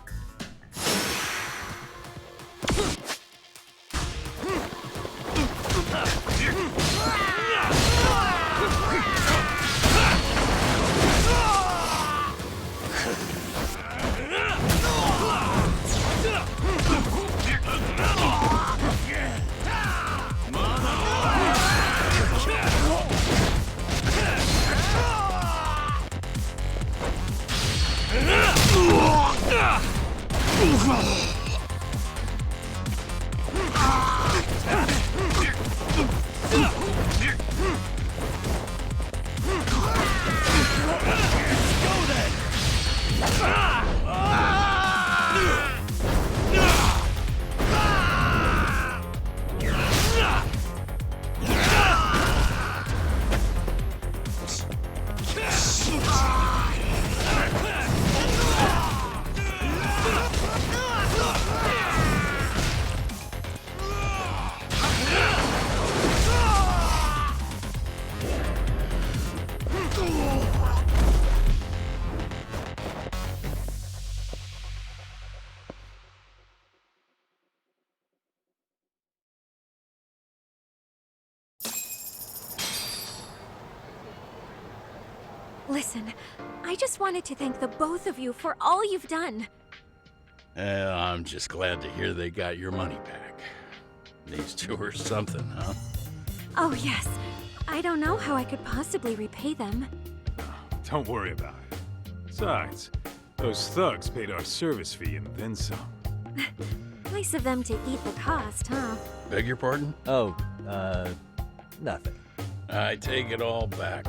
Listen, I just wanted to thank the both of you for all you've done. I'm just glad to hear they got your money back. These two are something, huh? Oh, yes. I don't know how I could possibly repay them. Don't worry about it. Besides, those thugs paid our service fee and then some. Nice of them to eat the cost, huh? Beg your pardon? Oh, nothing. I take it all back.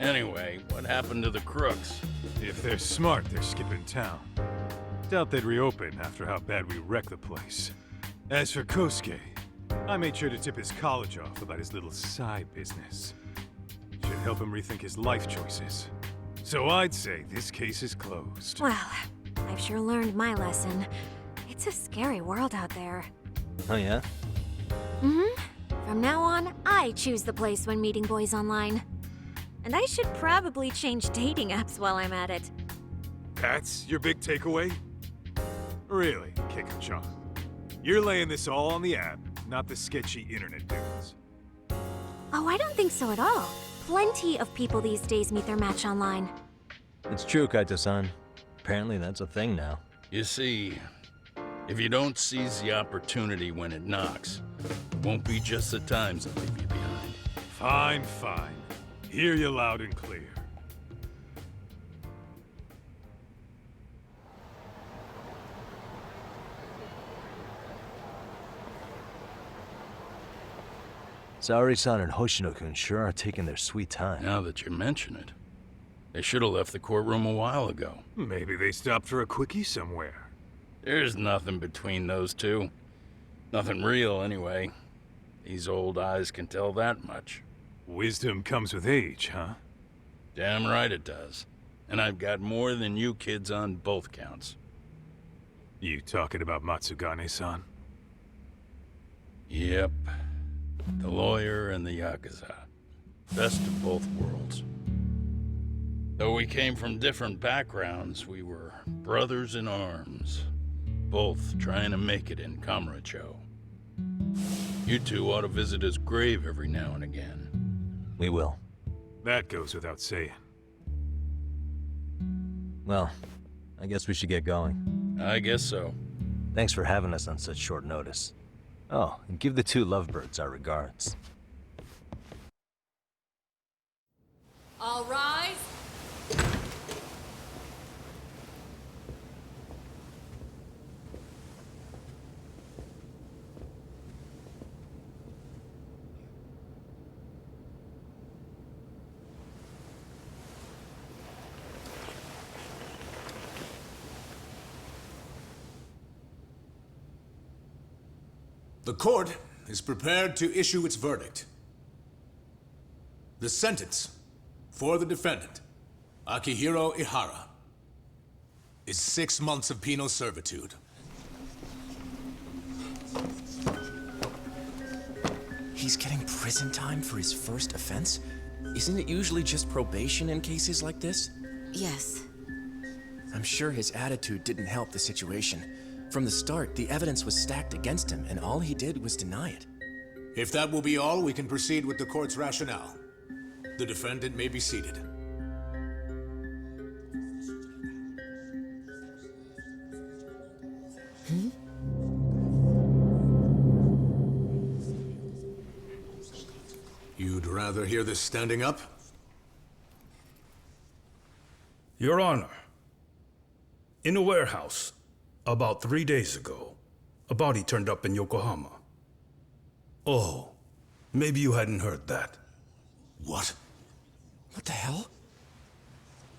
Anyway, what happened to the crooks? If they're smart, they're skipping town. Doubt they'd reopen after how bad we wrecked the place. As for Kosuke, I made sure to tip his college off about his little side business. Should help him rethink his life choices. So I'd say this case is closed. Well, I've sure learned my lesson. It's a scary world out there. Oh, yeah? Mm-hmm. From now on, I choose the place when meeting boys online. And I should probably change dating apps while I'm at it. That's your big takeaway? Really, Keiko-chan? You're laying this all on the app, not the sketchy internet dudes. Oh, I don't think so at all. Plenty of people these days meet their match online. It's true, Kaito-san. Apparently that's a thing now. You see, if you don't seize the opportunity when it knocks, it won't be just the times that leave you behind. Fine, fine. Hear you loud and clear. Saori-san and Hoshino-kun sure are taking their sweet time. Now that you mention it, they should have left the courtroom a while ago. Maybe they stopped for a quickie somewhere. There's nothing between those two. Nothing real, anyway. These old eyes can tell that much. Wisdom comes with age, huh? Damn right it does. And I've got more than you kids on both counts. You talking about Matsugane-san? Yep. The lawyer and the Yakuza. Best of both worlds. Though we came from different backgrounds, we were brothers in arms. Both trying to make it in Kamurocho. You two ought to visit his grave every now and again. We will. That goes without saying. Well, I guess we should get going. I guess so. Thanks for having us on such short notice. Oh, and give the two lovebirds our regards. All rise. The court is prepared to issue its verdict. The sentence for the defendant, Akihiro Ihara, is 6 months of penal servitude. He's getting prison time for his first offense? Isn't it usually just probation in cases like this? Yes. I'm sure his attitude didn't help the situation. From the start, the evidence was stacked against him, and all he did was deny it. If that will be all, we can proceed with the court's rationale. The defendant may be seated. You'd rather hear this standing up? Your Honor, in a warehouse, about 3 days ago, a body turned up in Yokohama. Oh, maybe you hadn't heard that. What? What the hell?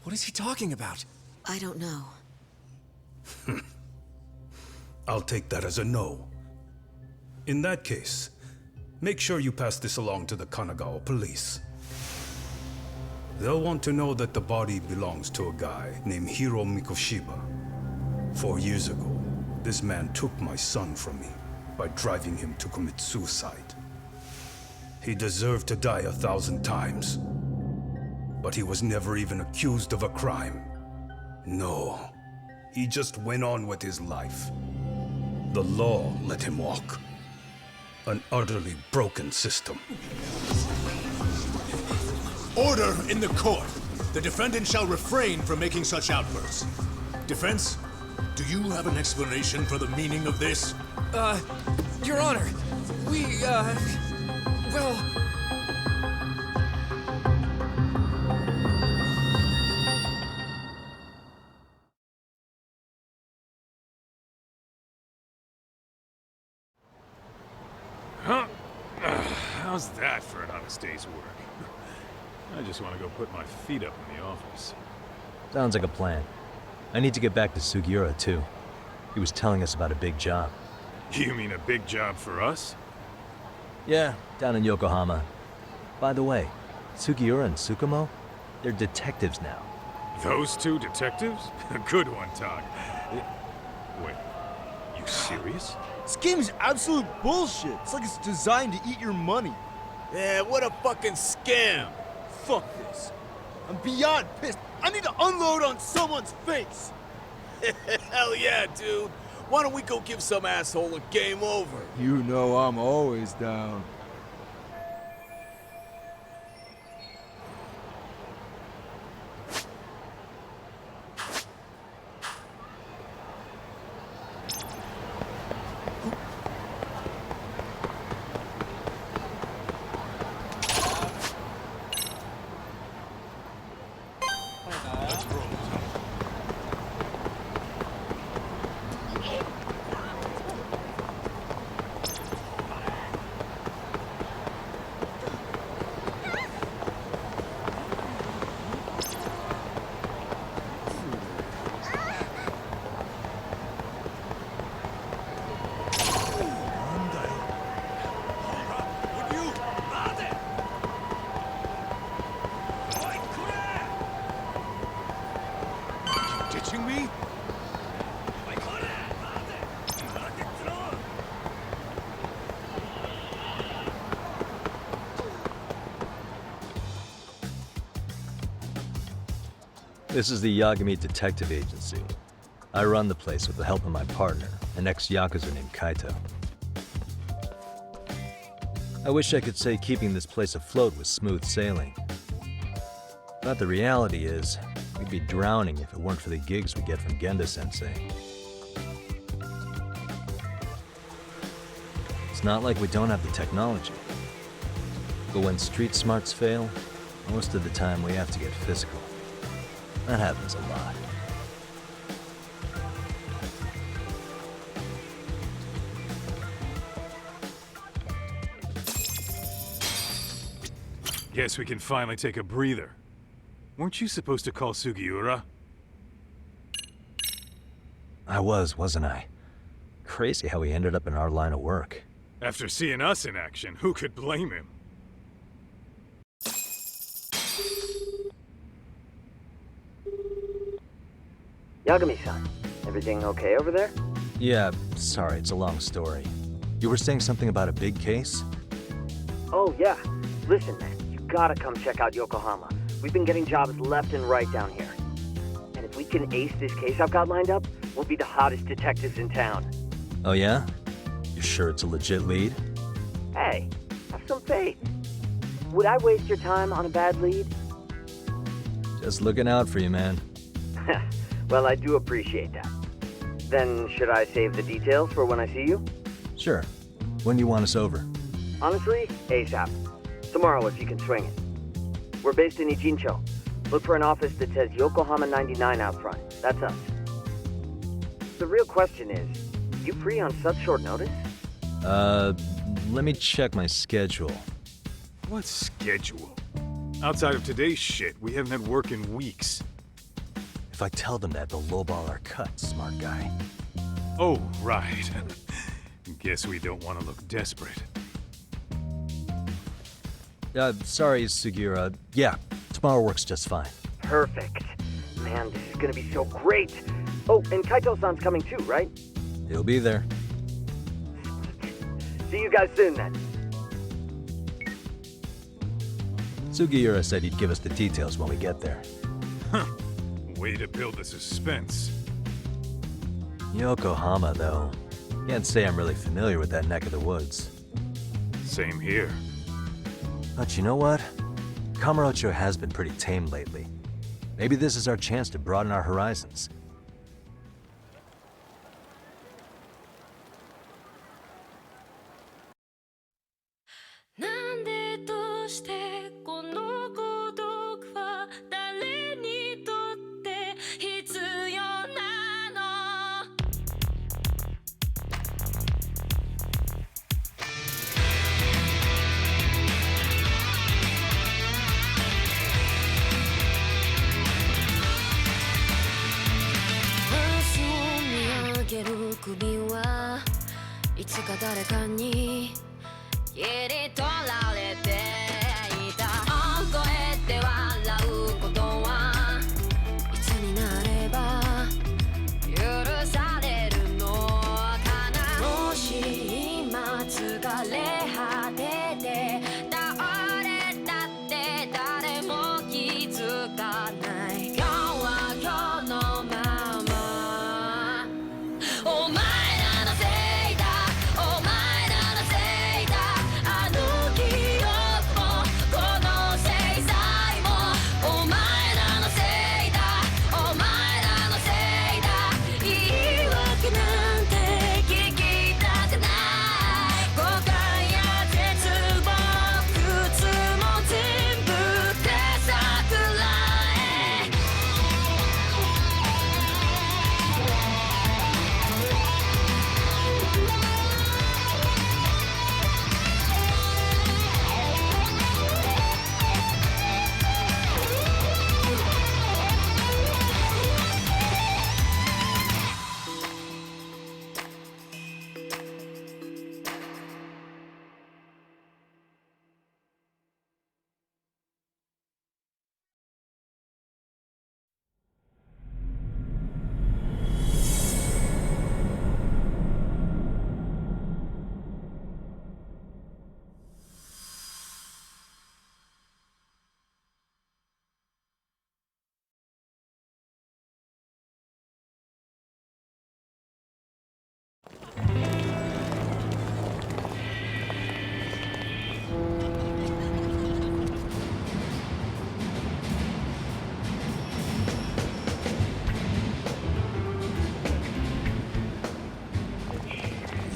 What is he talking about? I don't know. I'll take that as a no. In that case, make sure you pass this along to the Kanagawa police. They'll want to know that the body belongs to a guy named Hiro Mikoshiba. 4 years ago, this man took my son from me by driving him to commit suicide. He deserved to die 1,000 times, but he was never even accused of a crime. No, he just went on with his life. The law let him walk. An utterly broken system. Order in the court! The defendant shall refrain from making such outbursts. Defense, do you have an explanation for the meaning of this? Your Honor, well... Huh? How's that for an honest day's work? I just want to go put my feet up in the office. Sounds like a plan. I need to get back to Sugiura, too. He was telling us about a big job. You mean a big job for us? Yeah, down in Yokohama. By the way, Sugiura and Tsukumo, they're detectives now. Those two detectives? Good one, Todd. Wait, you serious? This game is absolute bullshit. It's like it's designed to eat your money. Yeah, what a fucking scam. Fuck this. I'm beyond pissed. I need to unload on someone's face. Hell yeah, dude. Why don't we go give some asshole a game over? You know I'm always down. Ditching me? This is the Yagami Detective Agency. I run the place with the help of my partner, an ex-Yakuza named Kaito. I wish I could say keeping this place afloat was smooth sailing. But the reality is, we'd be drowning if it weren't for the gigs we get from Genda-sensei. It's not like we don't have the technology. But when street smarts fail, most of the time we have to get physical. That happens a lot. Guess we can finally take a breather. Weren't you supposed to call Sugiura? I wasn't I? Crazy how he ended up in our line of work. After seeing us in action, who could blame him? Yagami-san, everything okay over there? Yeah, sorry, it's a long story. You were saying something about a big case? Oh, yeah. Listen, man, you gotta come check out Yokohama. We've been getting jobs left and right down here. And if we can ace this case I've got lined up, we'll be the hottest detectives in town. Oh yeah? You sure it's a legit lead? Hey, have some faith. Would I waste your time on a bad lead? Just looking out for you, man. Well, I do appreciate that. Then, should I save the details for when I see you? Sure. When do you want us over? Honestly, ASAP. Tomorrow if you can swing it. We're based in Ijincho. Look for an office that says Yokohama 99 out front. That's us. The real question is, you free on such short notice? Let me check my schedule. What schedule? Outside of today's shit, we haven't had work in weeks. If I tell them that, they'll lowball our cut, smart guy. Oh, right. Guess we don't want to look desperate. Sorry, Sugiura. Yeah, tomorrow works just fine. Perfect. Man, this is gonna be so great. Oh, and Kaito-san's coming too, right? He'll be there. See you guys soon then. Sugiura said he'd give us the details when we get there. Huh. Way to build the suspense. Yokohama, though. Can't say I'm really familiar with that neck of the woods. Same here. But you know what? Kamurocho has been pretty tame lately. Maybe this is our chance to broaden our horizons.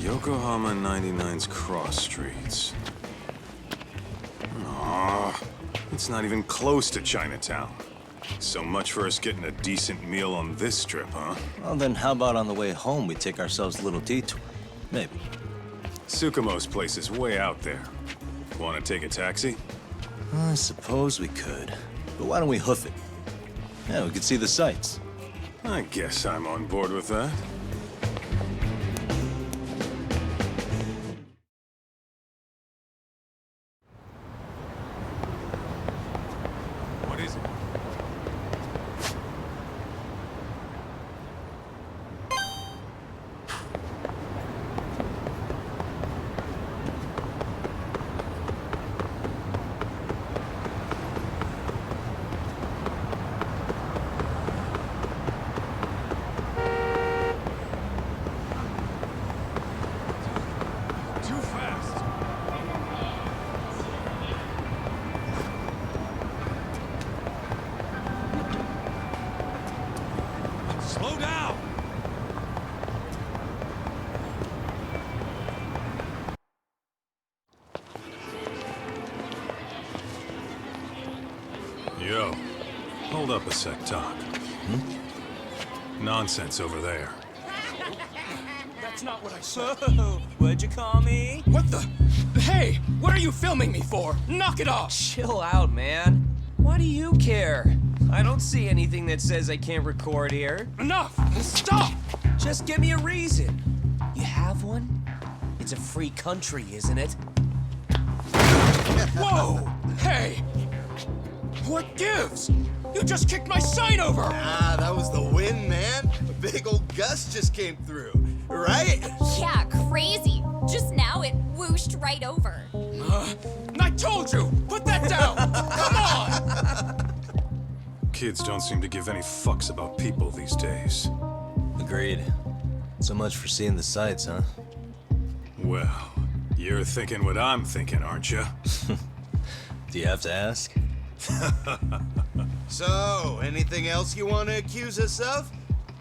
Yokohama 99's cross streets. Aw, it's not even close to Chinatown. So much for us getting a decent meal on this strip, huh? Well, then how about on the way home we take ourselves a little detour? Maybe. Tsukumo's place is way out there. Want to take a taxi? I suppose we could. But why don't we hoof it? Yeah, we could see the sights. I guess I'm on board with that. What is it? Slow down! Yo, hold up a sec, Doc. Nonsense over there. That's not what I said. What'd you call me? What the? Hey, what are you filming me for? Knock it off! Chill out, man. Why do you care? I don't see anything that says I can't record here. Enough! Stop! Just give me a reason. You have one? It's a free country, isn't it? Whoa! Hey! What gives? You just kicked my sign over! Ah, that was the wind, man. A big old gust just came through, right? Yeah, crazy. Just now it whooshed right over. I told you! Put that down! Come on! Kids don't seem to give any fucks about people these days. Agreed. So much for seeing the sights, huh? Well, you're thinking what I'm thinking, aren't you? Do you have to ask? So, anything else you want to accuse us of?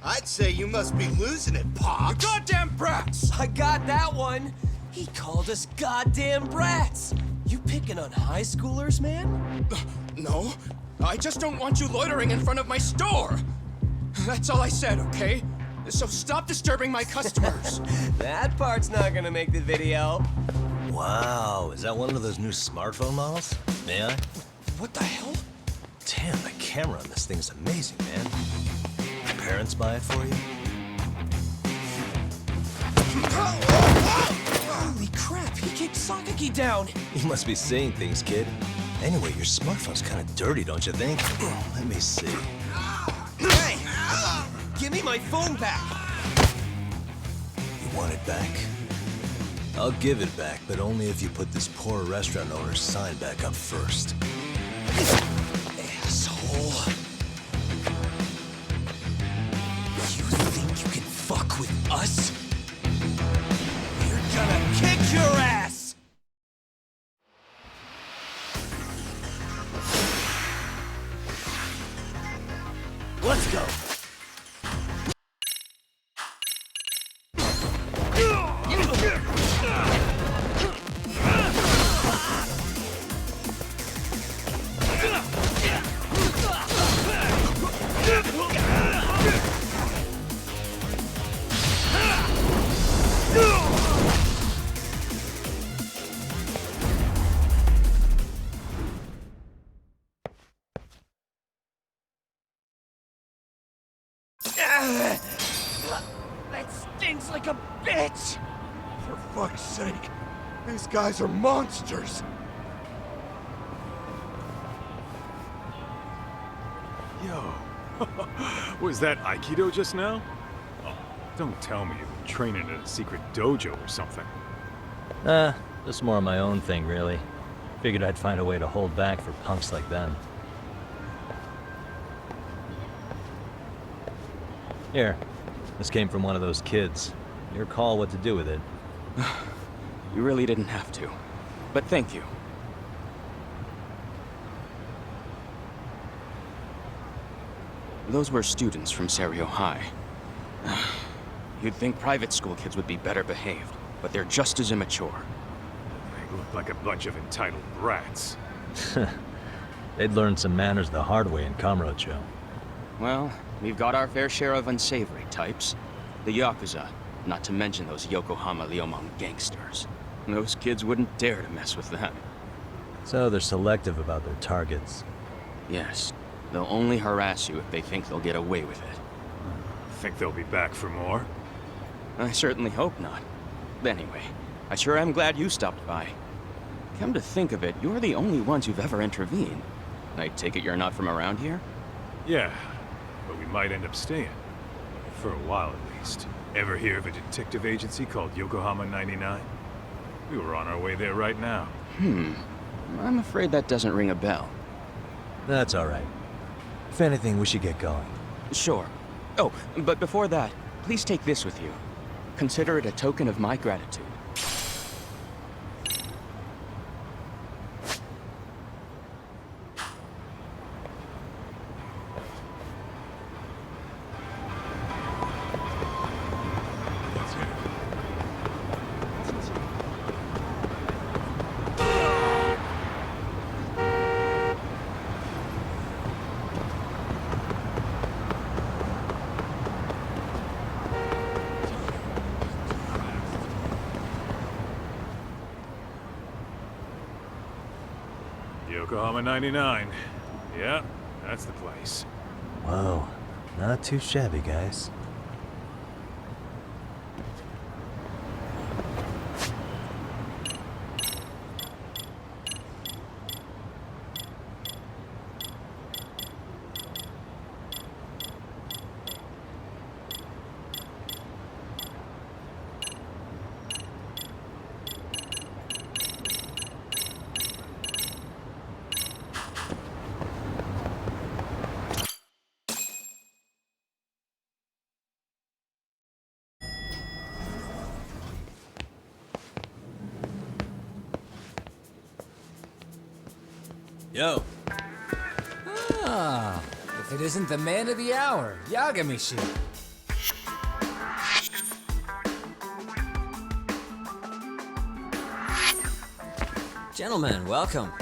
I'd say you must be losing it, Pops. You goddamn brats! I got that one! He called us goddamn brats! You picking on high schoolers, man? No, I just don't want you loitering in front of my store! That's all I said, okay? So stop disturbing my customers! That part's not gonna make the video. Wow, is that one of those new smartphone models? May I? What the hell? Damn, the camera on this thing's amazing, man. Your parents buy it for you? Holy crap, he kicked Sakaki down! You must be seeing things, kid. Anyway, your smartphone's kind of dirty, don't you think? Let me see. Hey! Give me my phone back! You want it back? I'll give it back, but only if you put this poor restaurant owner's sign back up first. Asshole. You think you can fuck with us? We're gonna kick your ass! Let's go! That stings like a bitch! For fuck's sake, these guys are monsters! Yo, was that Aikido just now? Oh, don't tell me you've been training in a secret dojo or something. Just more of my own thing, really. Figured I'd find a way to hold back for punks like them. Here, this came from one of those kids. Your call what to do with it. You really didn't have to. But thank you. Those were students from Serio High. You'd think private school kids would be better behaved, but they're just as immature. They look like a bunch of entitled brats. They'd learned some manners the hard way in Kamurocho. Well, we've got our fair share of unsavory types. The Yakuza, not to mention those Yokohama Liumang gangsters. Those kids wouldn't dare to mess with them. So they're selective about their targets. Yes. They'll only harass you if they think they'll get away with it. Think they'll be back for more? I certainly hope not. Anyway, I sure am glad you stopped by. Come to think of it, you're the only ones who've ever intervened. I take it you're not from around here? Yeah, but we might end up staying. For a while at least. Ever hear of a detective agency called Yokohama 99? We were on our way there right now. I'm afraid that doesn't ring a bell. That's all right. If anything, we should get going. Sure. Oh, but before that, please take this with you. Consider it a token of my gratitude. Yokohama 99. Yeah, that's the place. Whoa, not too shabby, guys. Yo. Ah, if it isn't the man of the hour, Yagami-shi. Gentlemen, welcome.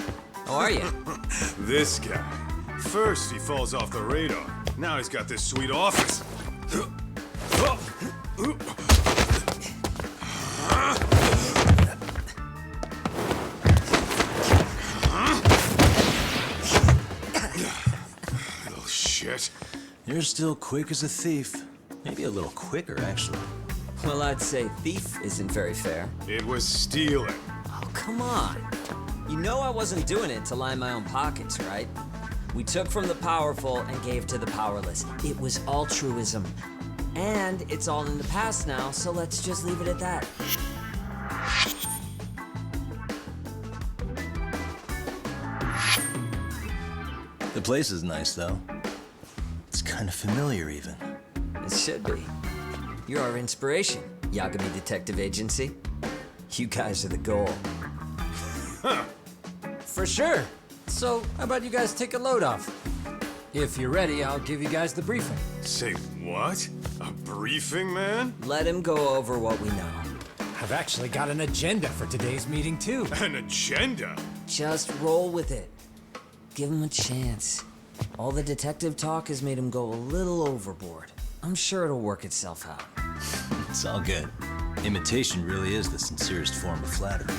How are you? This guy. First he falls off the radar. Now he's got this sweet office. Little shit. You're still quick as a thief. Maybe a little quicker, actually. Well, I'd say thief isn't very fair. It was stealing. Oh, come on. You know I wasn't doing it to line my own pockets, right? We took from the powerful and gave to the powerless. It was altruism. And it's all in the past now, so let's just leave it at that. The place is nice, though. It's kind of familiar, even. It should be. You're our inspiration, Yagami Detective Agency. You guys are the goal. For sure. So, how about you guys take a load off? If you're ready, I'll give you guys the briefing. Say what? A briefing, man? Let him go over what we know. I've actually got an agenda for today's meeting, too. An agenda? Just roll with it. Give him a chance. All the detective talk has made him go a little overboard. I'm sure it'll work itself out. It's all good. Imitation really is the sincerest form of flattery.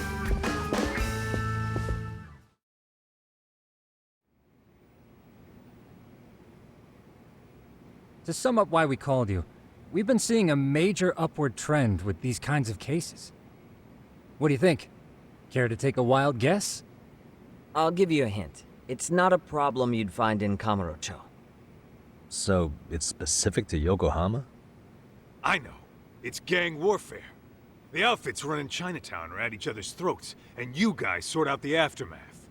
To sum up why we called you, we've been seeing a major upward trend with these kinds of cases. What do you think? Care to take a wild guess? I'll give you a hint. It's not a problem you'd find in Kamurocho. So, it's specific to Yokohama? I know. It's gang warfare. The outfits running Chinatown are at each other's throats, and you guys sort out the aftermath.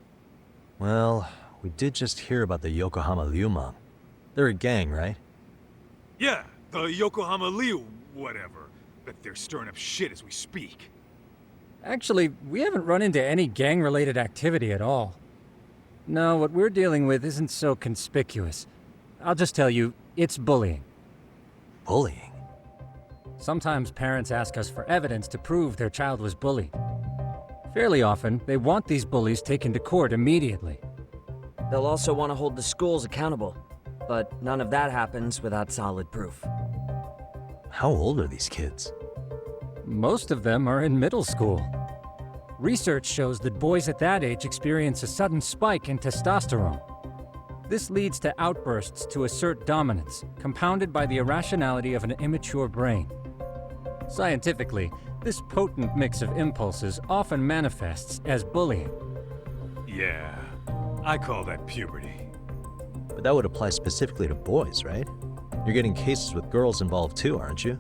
Well, we did just hear about the Yokohama Liumang. They're a gang, right? Yeah, the Yokohama Liu, whatever. But they're stirring up shit as we speak. Actually, we haven't run into any gang-related activity at all. No, what we're dealing with isn't so conspicuous. I'll just tell you, it's bullying. Bullying? Sometimes parents ask us for evidence to prove their child was bullied. Fairly often, they want these bullies taken to court immediately. They'll also want to hold the schools accountable, but none of that happens without solid proof. How old are these kids? Most of them are in middle school. Research shows that boys at that age experience a sudden spike in testosterone. This leads to outbursts to assert dominance, compounded by the irrationality of an immature brain. Scientifically, this potent mix of impulses often manifests as bullying. Yeah, I call that puberty. But that would apply specifically to boys, right? You're getting cases with girls involved too, aren't you?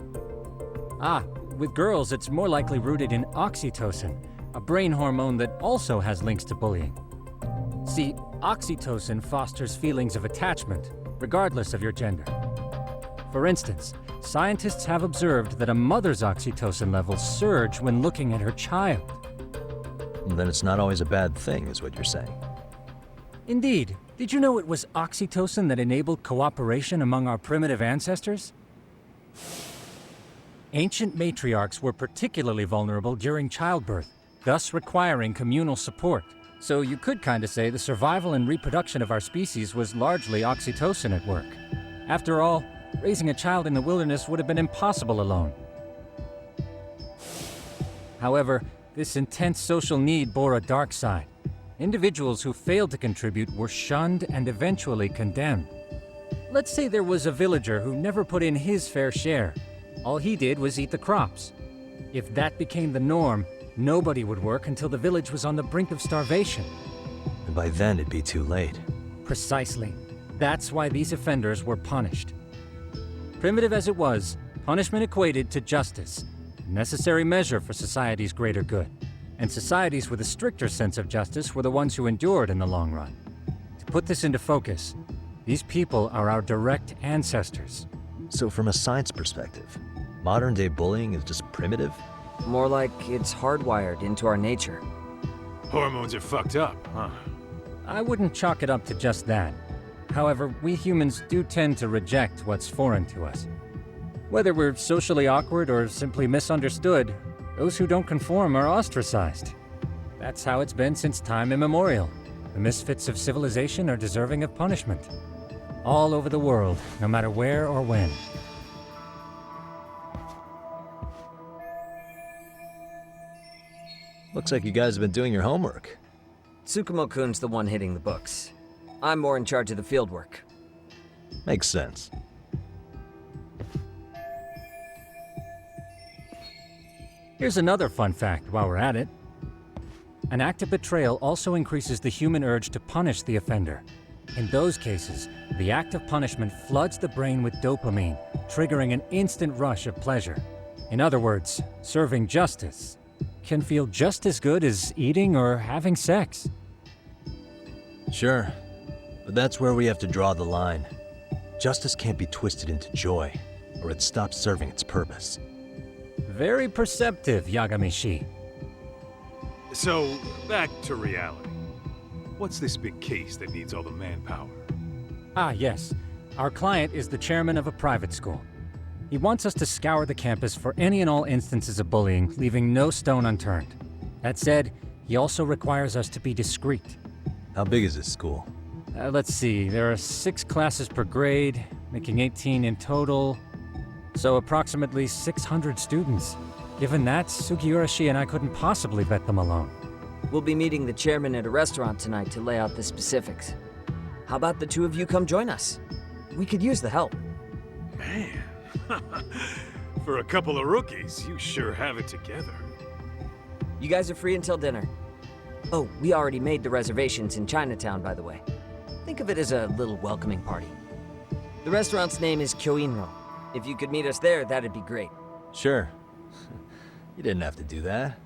Ah, with girls it's more likely rooted in oxytocin, a brain hormone that also has links to bullying. See, oxytocin fosters feelings of attachment, regardless of your gender. For instance, scientists have observed that a mother's oxytocin levels surge when looking at her child. Then it's not always a bad thing, is what you're saying. Indeed. Did you know it was oxytocin that enabled cooperation among our primitive ancestors? Ancient matriarchs were particularly vulnerable during childbirth, thus requiring communal support. So you could kinda say the survival and reproduction of our species was largely oxytocin at work. After all, raising a child in the wilderness would have been impossible alone. However, this intense social need bore a dark side. Individuals who failed to contribute were shunned and eventually condemned. Let's say there was a villager who never put in his fair share. All he did was eat the crops. If that became the norm, nobody would work until the village was on the brink of starvation. And by then it'd be too late. Precisely. That's why these offenders were punished. Primitive as it was, punishment equated to justice, a necessary measure for society's greater good. And societies with a stricter sense of justice were the ones who endured in the long run. To put this into focus, these people are our direct ancestors. So from a science perspective, modern-day bullying is just primitive? More like it's hardwired into our nature. Hormones are fucked up, huh? I wouldn't chalk it up to just that. However, we humans do tend to reject what's foreign to us. Whether we're socially awkward or simply misunderstood, those who don't conform are ostracized. That's how it's been since time immemorial. The misfits of civilization are deserving of punishment. All over the world, no matter where or when. Looks like you guys have been doing your homework. Tsukumo-kun's the one hitting the books. I'm more in charge of the fieldwork. Makes sense. Here's another fun fact while we're at it. An act of betrayal also increases the human urge to punish the offender. In those cases, the act of punishment floods the brain with dopamine, triggering an instant rush of pleasure. In other words, serving justice can feel just as good as eating or having sex. Sure, but that's where we have to draw the line. Justice can't be twisted into joy, or it stops serving its purpose. Very perceptive, Yagami-shi. So, back to reality. What's this big case that needs all the manpower? Ah, yes. Our client is the chairman of a private school. He wants us to scour the campus for any and all instances of bullying, leaving no stone unturned. That said, he also requires us to be discreet. How big is this school? Let's see, there are 6 classes per grade, making 18 in total. So approximately 600 students. Given that, Sugiura-shi and I couldn't possibly vet them alone. We'll be meeting the chairman at a restaurant tonight to lay out the specifics. How about the two of you come join us? We could use the help. Man, for a couple of rookies, you sure have it together. You guys are free until dinner. Oh, we already made the reservations in Chinatown, by the way. Think of it as a little welcoming party. The restaurant's name is Kyoinro. If you could meet us there, that'd be great. Sure. You didn't have to do that.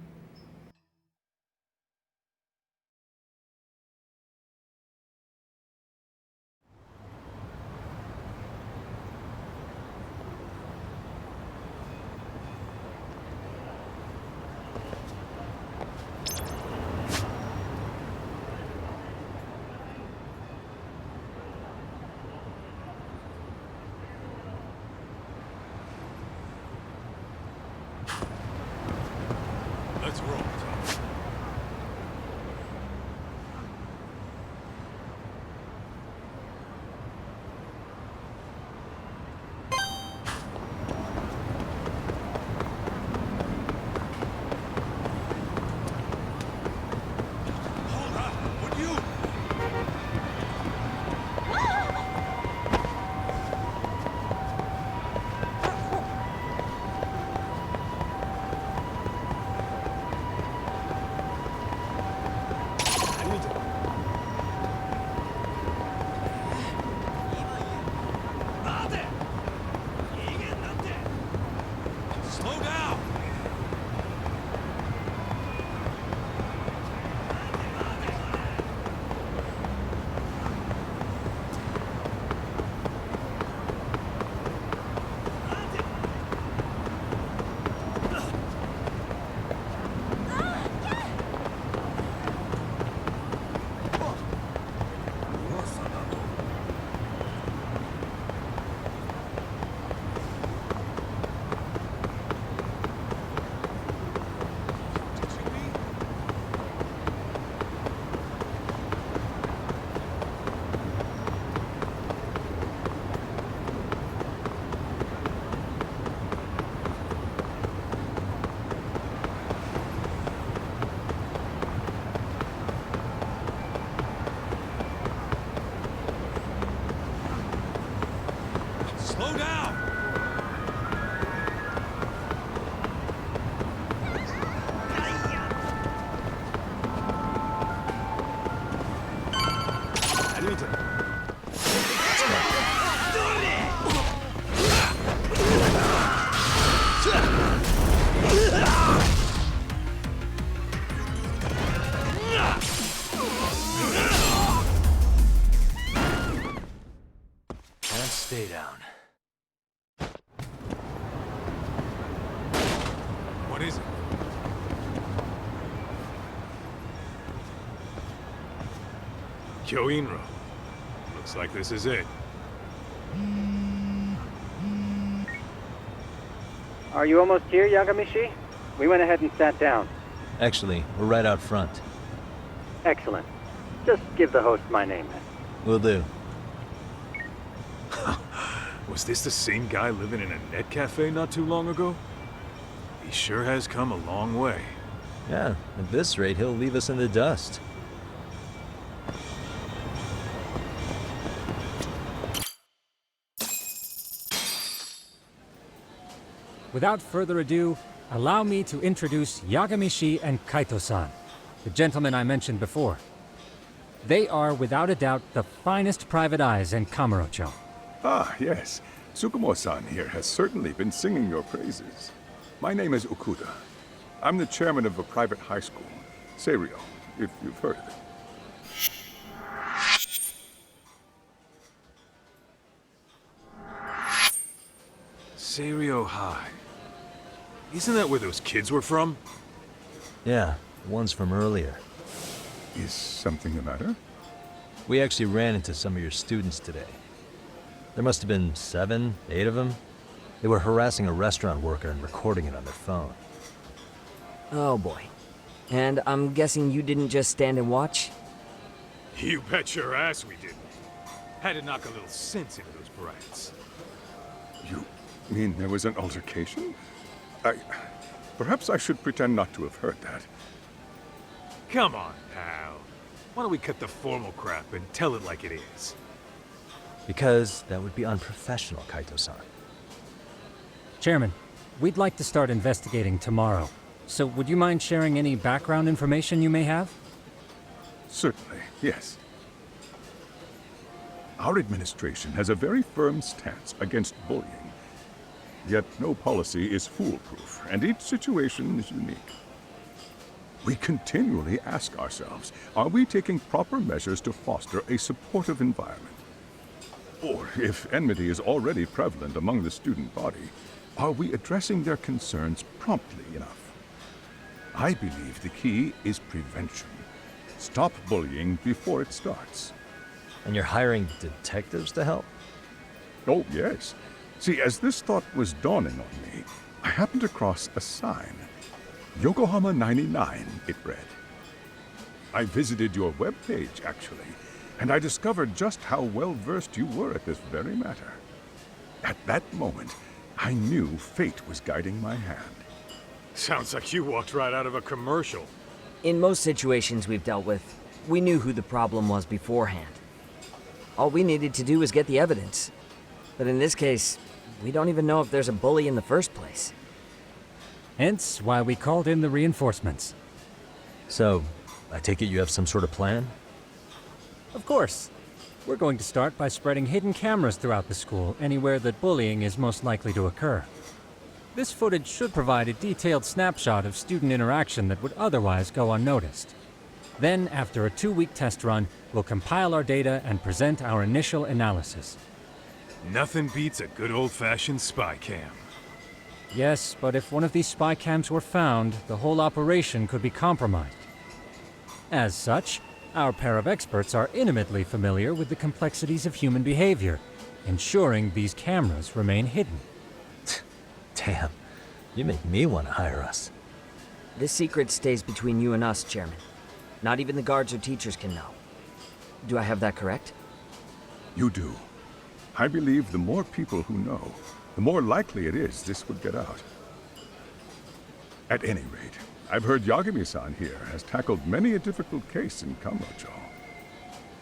Let's roll, Tom. Slow down! Slow down! And stay down. What is it? Kyoinro. Looks Looks like this is it. Are you almost here, Yagamishi? We went ahead and sat down. Actually, we're right out front. Excellent. Just give the host my name then. Will do. Was this the same guy living in a net cafe not too long ago? He sure has come a long way. Yeah, at this rate, he'll leave us in the dust. Without further ado, allow me to introduce Yagamishi and Kaito-san, the gentlemen I mentioned before. They are, without a doubt, the finest private eyes in Kamurocho. Ah, yes. Tsukumo-san here has certainly been singing your praises. My name is Okuda. I'm the chairman of a private high school, Seiryo, if you've heard of it. Seiryo High. Isn't that where those kids were from? Yeah, the ones from earlier. Is something the matter? We actually ran into some of your students today. There must have been 7, 8 of them. They were harassing a restaurant worker and recording it on their phone. Oh boy. And I'm guessing you didn't just stand and watch? You bet your ass we didn't. Had to knock a little sense into those brats. You mean there was an altercation? Perhaps I should pretend not to have heard that. Come on, pal. Why don't we cut the formal crap and tell it like it is? Because that would be unprofessional, Kaito-san. Chairman, we'd like to start investigating tomorrow. So would you mind sharing any background information you may have? Certainly, yes. Our administration has a very firm stance against bullying. Yet no policy is foolproof, and each situation is unique. We continually ask ourselves, are we taking proper measures to foster a supportive environment? Or, if enmity is already prevalent among the student body, are we addressing their concerns promptly enough? I believe the key is prevention. Stop bullying before it starts. And you're hiring detectives to help? Oh, yes. See, as this thought was dawning on me, I happened across a sign. Yokohama 99, it read. I visited your webpage, actually, and I discovered just how well-versed you were at this very matter. At that moment, I knew fate was guiding my hand. Sounds like you walked right out of a commercial. In most situations we've dealt with, we knew who the problem was beforehand. All we needed to do was get the evidence. But in this case, we don't even know if there's a bully in the first place. Hence why we called in the reinforcements. So, I take it you have some sort of plan? Of course. We're going to start by spreading hidden cameras throughout the school, anywhere that bullying is most likely to occur. This footage should provide a detailed snapshot of student interaction that would otherwise go unnoticed. Then, after a 2-week test run, we'll compile our data and present our initial analysis. Nothing beats a good old-fashioned spy cam. Yes, but if one of these spy cams were found, the whole operation could be compromised. As such, our pair of experts are intimately familiar with the complexities of human behavior, ensuring these cameras remain hidden. Damn, you make me want to hire us. This secret stays between you and us, Chairman. Not even the guards or teachers can know. Do I have that correct? You do. I believe the more people who know, the more likely it is this would get out. At any rate, I've heard Yagami-san here has tackled many a difficult case in Kamurocho.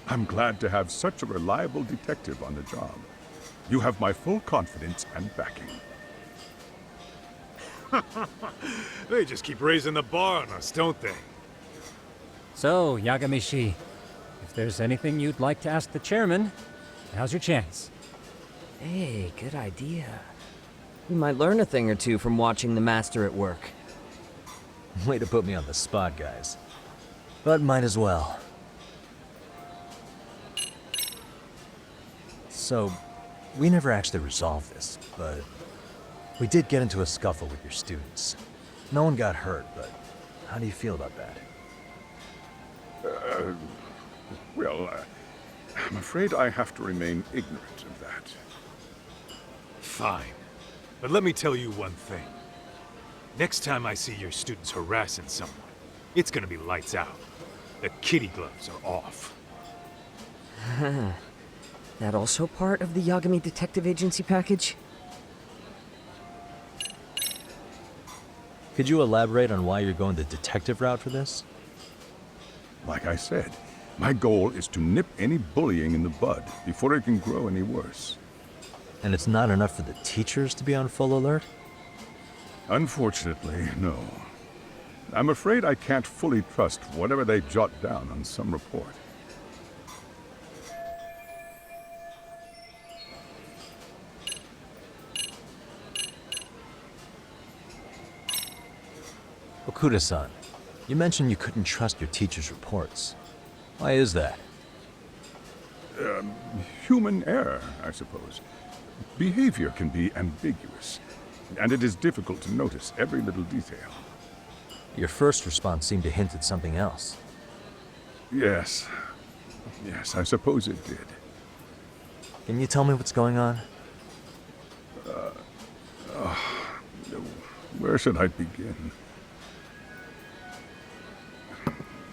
I'm glad to have such a reliable detective on the job. You have my full confidence and backing. They just keep raising the bar on us, don't they? So, Yagamishi, if there's anything you'd like to ask the chairman, now's your chance. Hey, good idea. We might learn a thing or two from watching the master at work. Way to put me on the spot, guys. But might as well. So, we never actually resolved this, but we did get into a scuffle with your students. No one got hurt, but how do you feel about that? I'm afraid I have to remain ignorant of that. Fine. But let me tell you one thing. Next time I see your students harassing someone, it's gonna be lights out. The kitty gloves are off. That also part of the Yagami Detective Agency package? Could you elaborate on why you're going the detective route for this? Like I said, my goal is to nip any bullying in the bud before it can grow any worse. And it's not enough for the teachers to be on full alert? Unfortunately, no. I'm afraid I can't fully trust whatever they jot down on some report. Okuda-san, you mentioned you couldn't trust your teacher's reports. Why is that? Human error, I suppose. Behavior can be ambiguous, and it is difficult to notice every little detail. Your first response seemed to hint at something else. Yes. Yes, I suppose it did. Can you tell me what's going on? Where should I begin?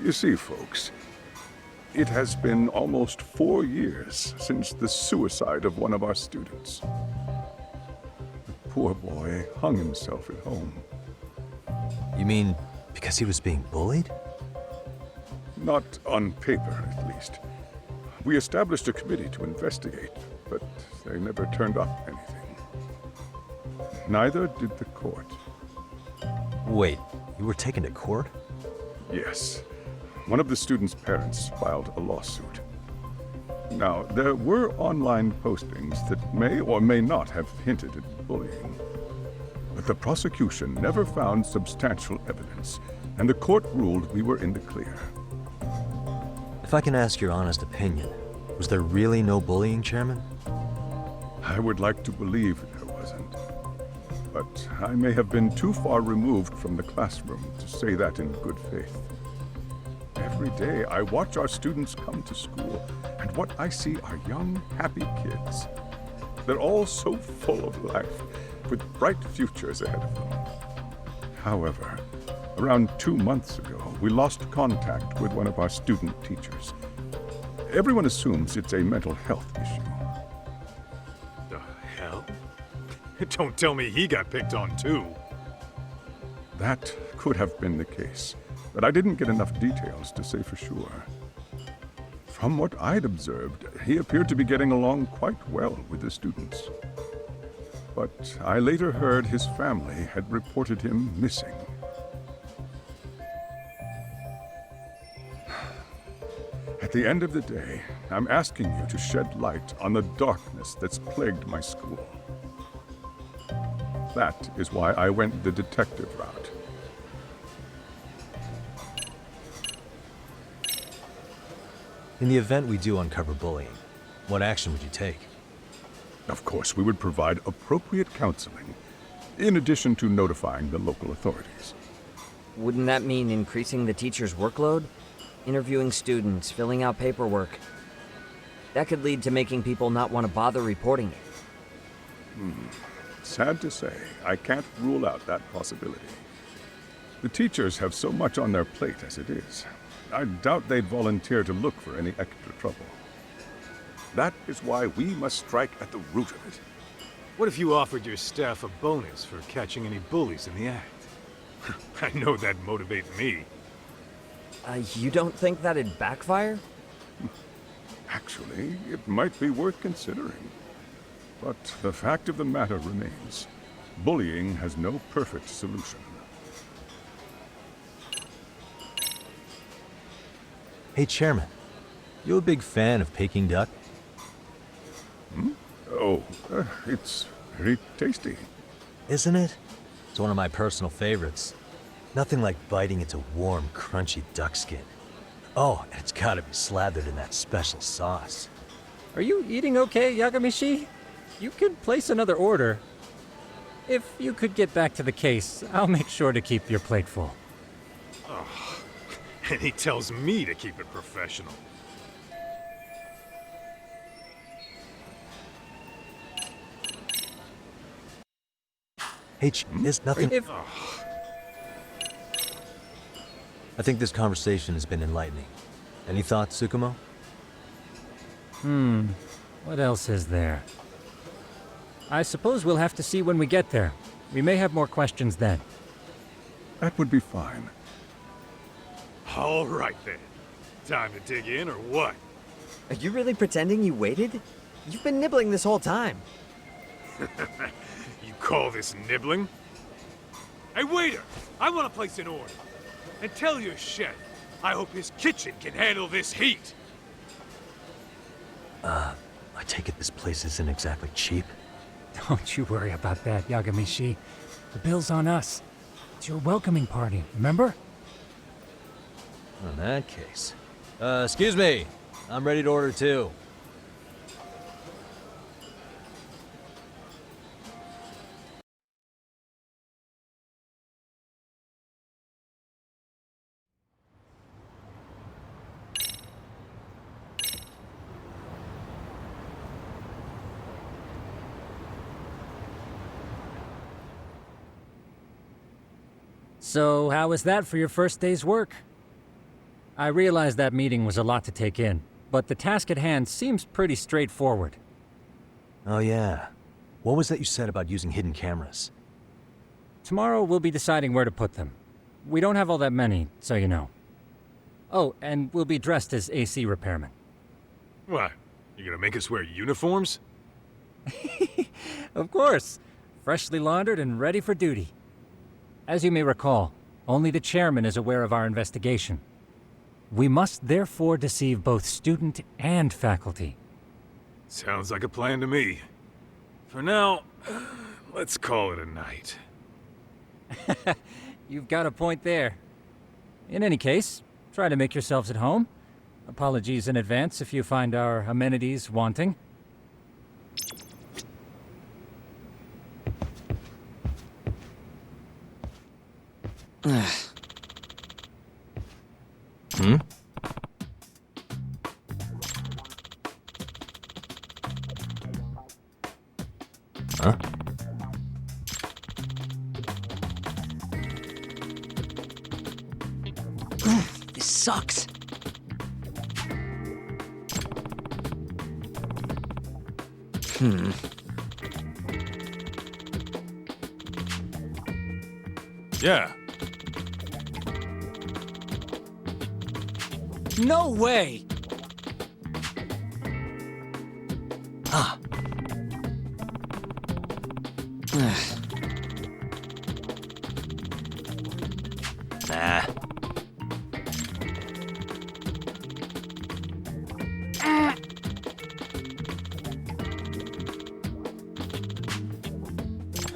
You see, folks, it has been almost 4 years since the suicide of one of our students. The poor boy hung himself at home. You mean because he was being bullied? Not on paper, at least. We established a committee to investigate, but they never turned up anything. Neither did the court. Wait, you were taken to court? Yes. One of the students' parents filed a lawsuit. Now, there were online postings that may or may not have hinted at bullying. But the prosecution never found substantial evidence, and the court ruled we were in the clear. If I can ask your honest opinion, was there really no bullying, Chairman? I would like to believe there wasn't. But I may have been too far removed from the classroom to say that in good faith. Every day I watch our students come to school, and what I see are young, happy kids. They're all so full of life, with bright futures ahead of them. However, around 2 months ago, we lost contact with one of our student teachers. Everyone assumes it's a mental health issue. The hell? Don't tell me he got picked on too. That could have been the case, but I didn't get enough details to say for sure. From what I'd observed, he appeared to be getting along quite well with the students. But I later heard his family had reported him missing. At the end of the day, I'm asking you to shed light on the darkness that's plagued my school. That is why I went the detective route. In the event we do uncover bullying, what action would you take? Of course, we would provide appropriate counseling, in addition to notifying the local authorities. Wouldn't that mean increasing the teacher's workload? Interviewing students, filling out paperwork. That could lead to making people not want to bother reporting it. Sad to say, I can't rule out that possibility. The teachers have so much on their plate as it is. I doubt they'd volunteer to look for any extra trouble. That is why we must strike at the root of it. What if you offered your staff a bonus for catching any bullies in the act? I know that'd motivate me. You don't think that'd backfire? Actually, it might be worth considering. But the fact of the matter remains, bullying has no perfect solution. Hey, Chairman, you a big fan of Peking duck? Oh, it's very tasty. Isn't it? It's one of my personal favorites. Nothing like biting into warm, crunchy duck skin. Oh, and it's gotta be slathered in that special sauce. Are you eating okay, Yagamishi? You could place another order. If you could get back to the case, I'll make sure to keep your plate full. And he tells me to keep it professional. Hey, there's nothing. I think this conversation has been enlightening. Any thoughts, Tsukumo? What else is there? I suppose we'll have to see when we get there. We may have more questions then. That would be fine. All right then. Time to dig in or what? Are you really pretending you waited? You've been nibbling this whole time. You call this nibbling? Hey, waiter! I want to place an order. And tell your chef, I hope his kitchen can handle this heat. I take it this place isn't exactly cheap? Don't you worry about that, Yagamishi. The bill's on us. It's your welcoming party, remember? In that case. Excuse me. I'm ready to order too. So, how was that for your first day's work? I realize that meeting was a lot to take in, but the task at hand seems pretty straightforward. Oh yeah. What was that you said about using hidden cameras? Tomorrow we'll be deciding where to put them. We don't have all that many, so you know. Oh, and we'll be dressed as AC repairmen. What? You gonna make us wear uniforms? Of course. Freshly laundered and ready for duty. As you may recall, only the chairman is aware of our investigation. We must therefore deceive both student and faculty. Sounds like a plan to me. For now, let's call it a night. You've got a point there. In any case, try to make yourselves at home. Apologies in advance if you find our amenities wanting. Hmm? Huh? This sucks. Yeah. No way! Ah. Nah.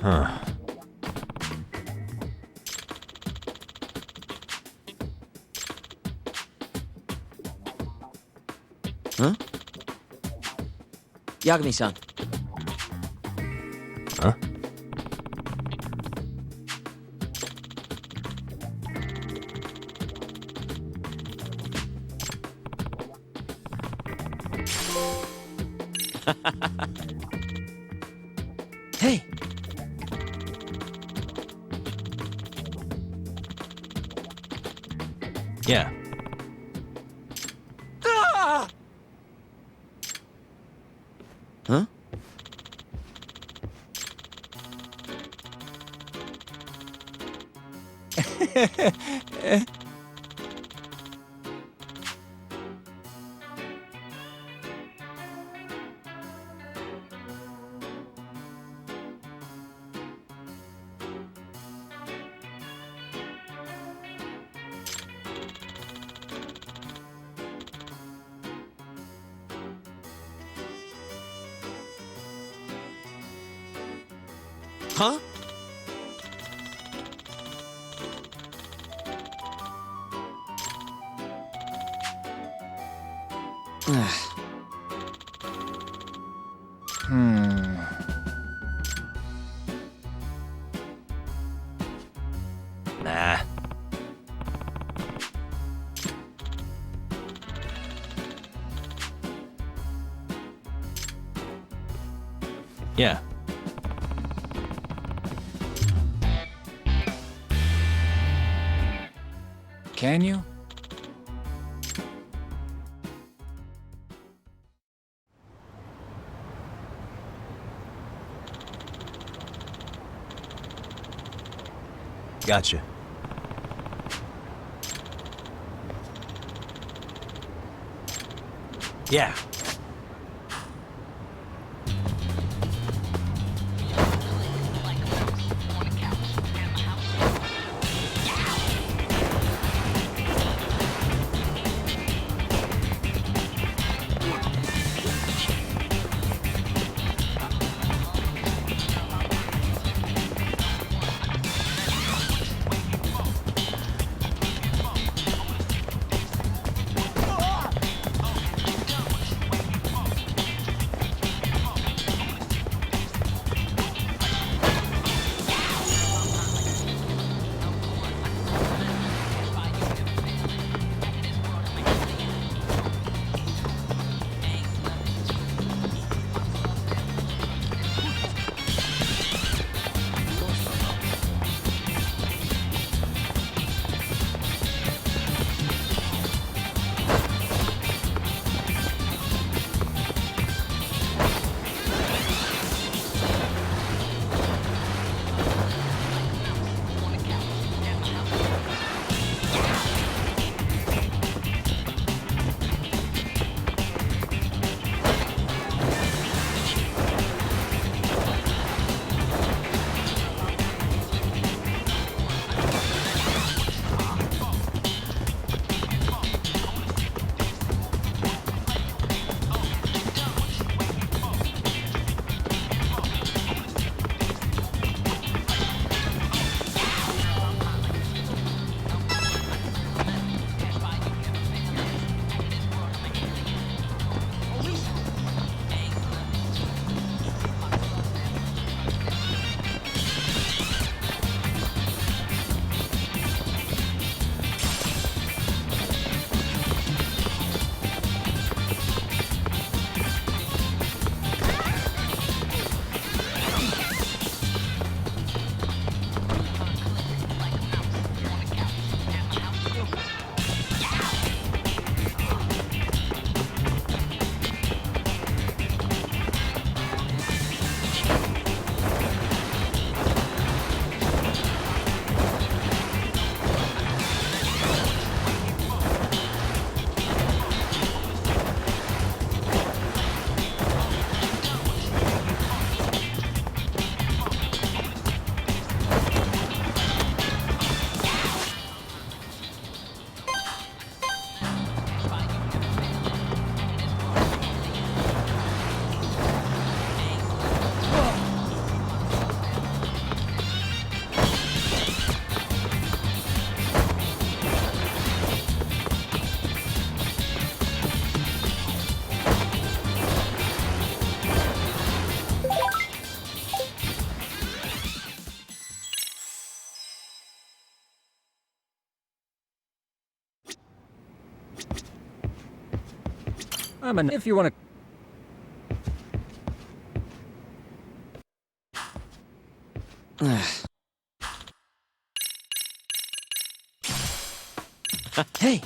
Huh. Huh? Yagami-san. Huh? Hey! Yeah. Ah! Huh? Huh? Nah. Yeah. Can you? Gotcha. Yeah. If you want to. Hey!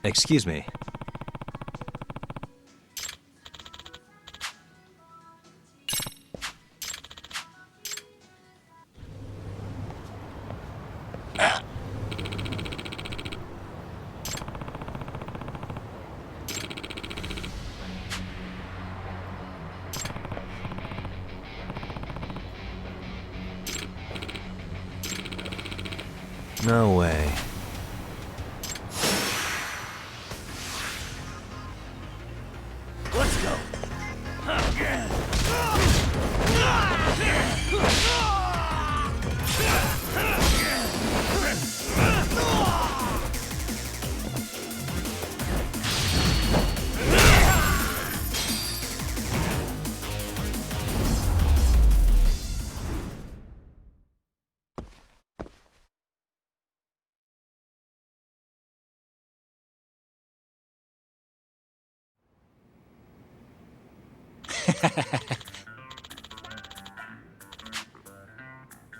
Excuse me. No way. Let's go.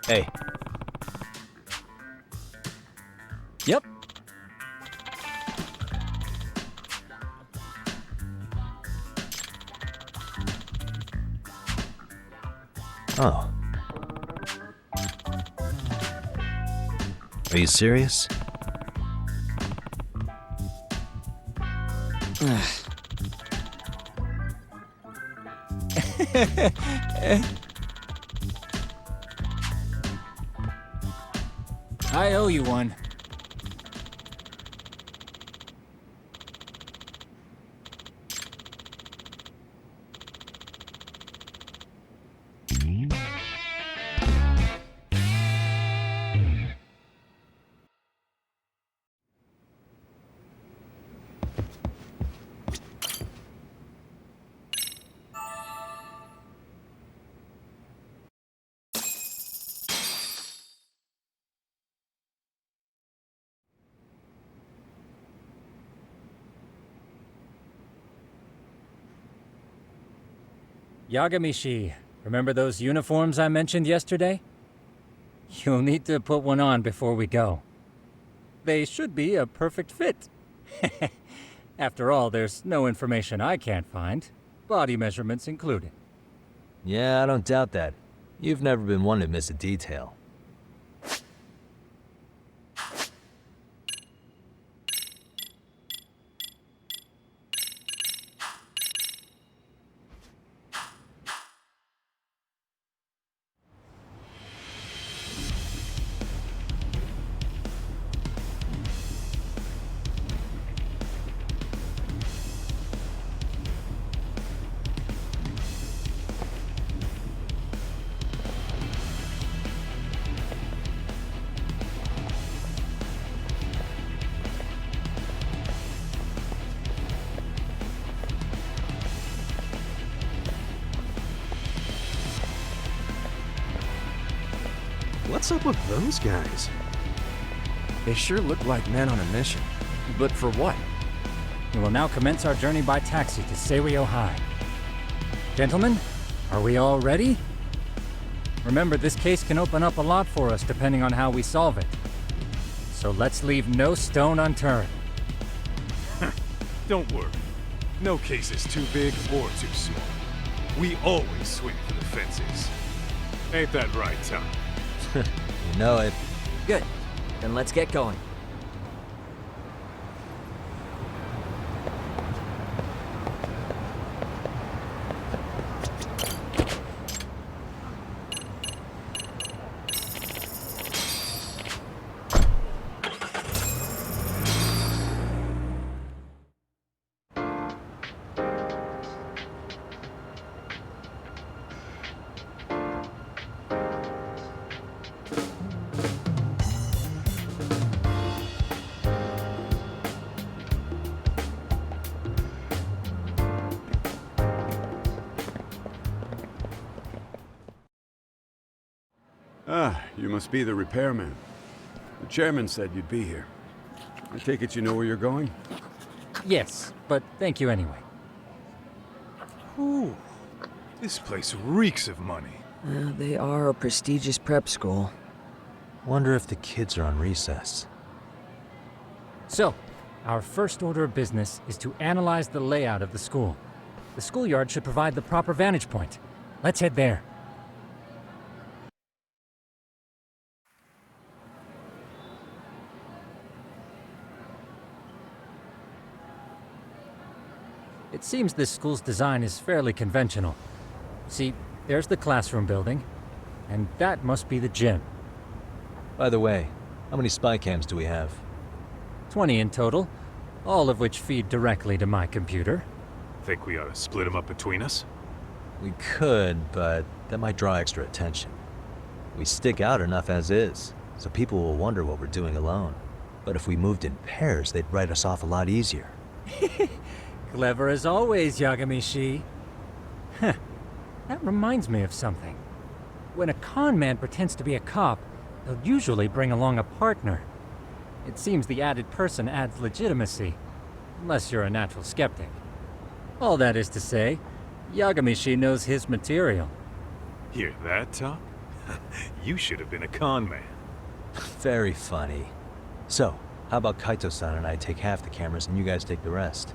Hey. Yep. Oh. Are you serious? I owe you one. Yagamishi, remember those uniforms I mentioned yesterday? You'll need to put one on before we go. They should be a perfect fit. After all, there's no information I can't find, body measurements included. Yeah, I don't doubt that. You've never been one to miss a detail. What's up with those guys? They sure look like men on a mission. But for what? We will now commence our journey by taxi to Seiryo High. Gentlemen, are we all ready? Remember, this case can open up a lot for us depending on how we solve it. So let's leave no stone unturned. Don't worry. No case is too big or too small. We always swing for the fences. Ain't that right, Tom? You know it. Good. Then let's get going. Ah, you must be the repairman. The chairman said you'd be here. I take it you know where you're going? Yes, but thank you anyway. Ooh, this place reeks of money. They are a prestigious prep school. Wonder if the kids are on recess. So, Our first order of business is to analyze the layout of the school. The schoolyard should provide the proper vantage point. Let's head there. It seems this school's design is fairly conventional. See, there's the classroom building, and that must be the gym. By the way, how many spy cams do we have? 20 in total, all of which feed directly to my computer. Think we ought to split them up between us? We could, but that might draw extra attention. We stick out enough as is, so people will wonder what we're doing alone. But if we moved in pairs, they'd write us off a lot easier. Clever as always, Yagami-shi. Huh. That reminds me of something. When a con man pretends to be a cop, they'll usually bring along a partner. It seems the added person adds legitimacy, unless you're a natural skeptic. All that is to say, Yagami-shi knows his material. Hear that, Top? You should have been a con man. Very funny. So, how about Kaito-san and I take half the cameras and you guys take the rest?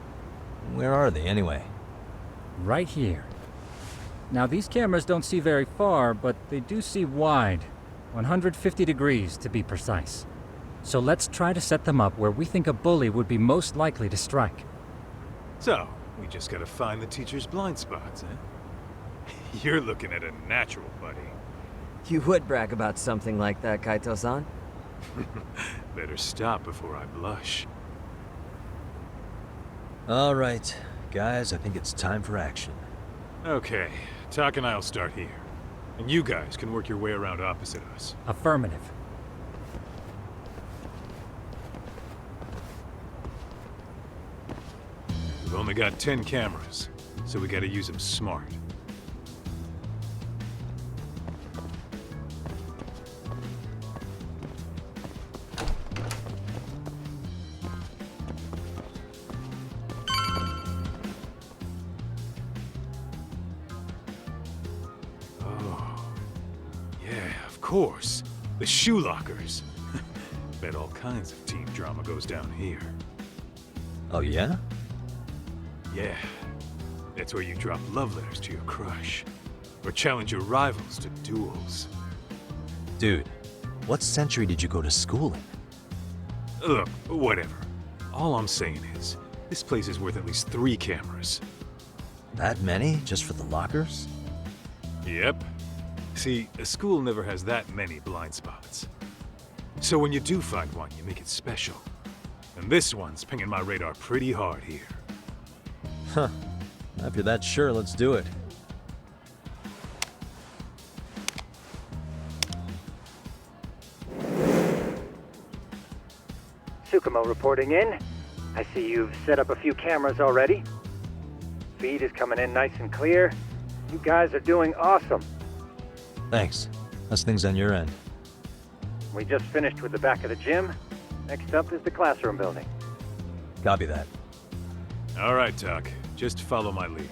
Where are they, anyway? Right here. Now, these cameras don't see very far, but they do see wide. 150 degrees, to be precise. So let's try to set them up where we think a bully would be most likely to strike. So, we just gotta find the teacher's blind spots, eh? You're looking at a natural, buddy. You would brag about something like that, Kaito-san. Better stop before I blush. All right, guys, I think it's time for action. Okay, Tak and I'll start here. And you guys can work your way around opposite us. Affirmative. We've only got 10 cameras, so we gotta use them smart. Of course, the shoe lockers. Bet all kinds of teen drama goes down here. Oh, yeah? Yeah. That's where you drop love letters to your crush. Or challenge your rivals to duels. Dude, what century did you go to school in? Look, whatever. All I'm saying is, this place is worth at least 3 cameras. That many? Just for the lockers? Yep. See, a school never has that many blind spots. So when you do find one, you make it special. And this one's pinging my radar pretty hard here. Huh. If you're that sure, let's do it. Tsukumo reporting in. I see you've set up a few cameras already. Feed is coming in nice and clear. You guys are doing awesome. Thanks. How's things on your end? We just finished with the back of the gym. Next up is the classroom building. Copy that. All right, Tak. Just follow my lead.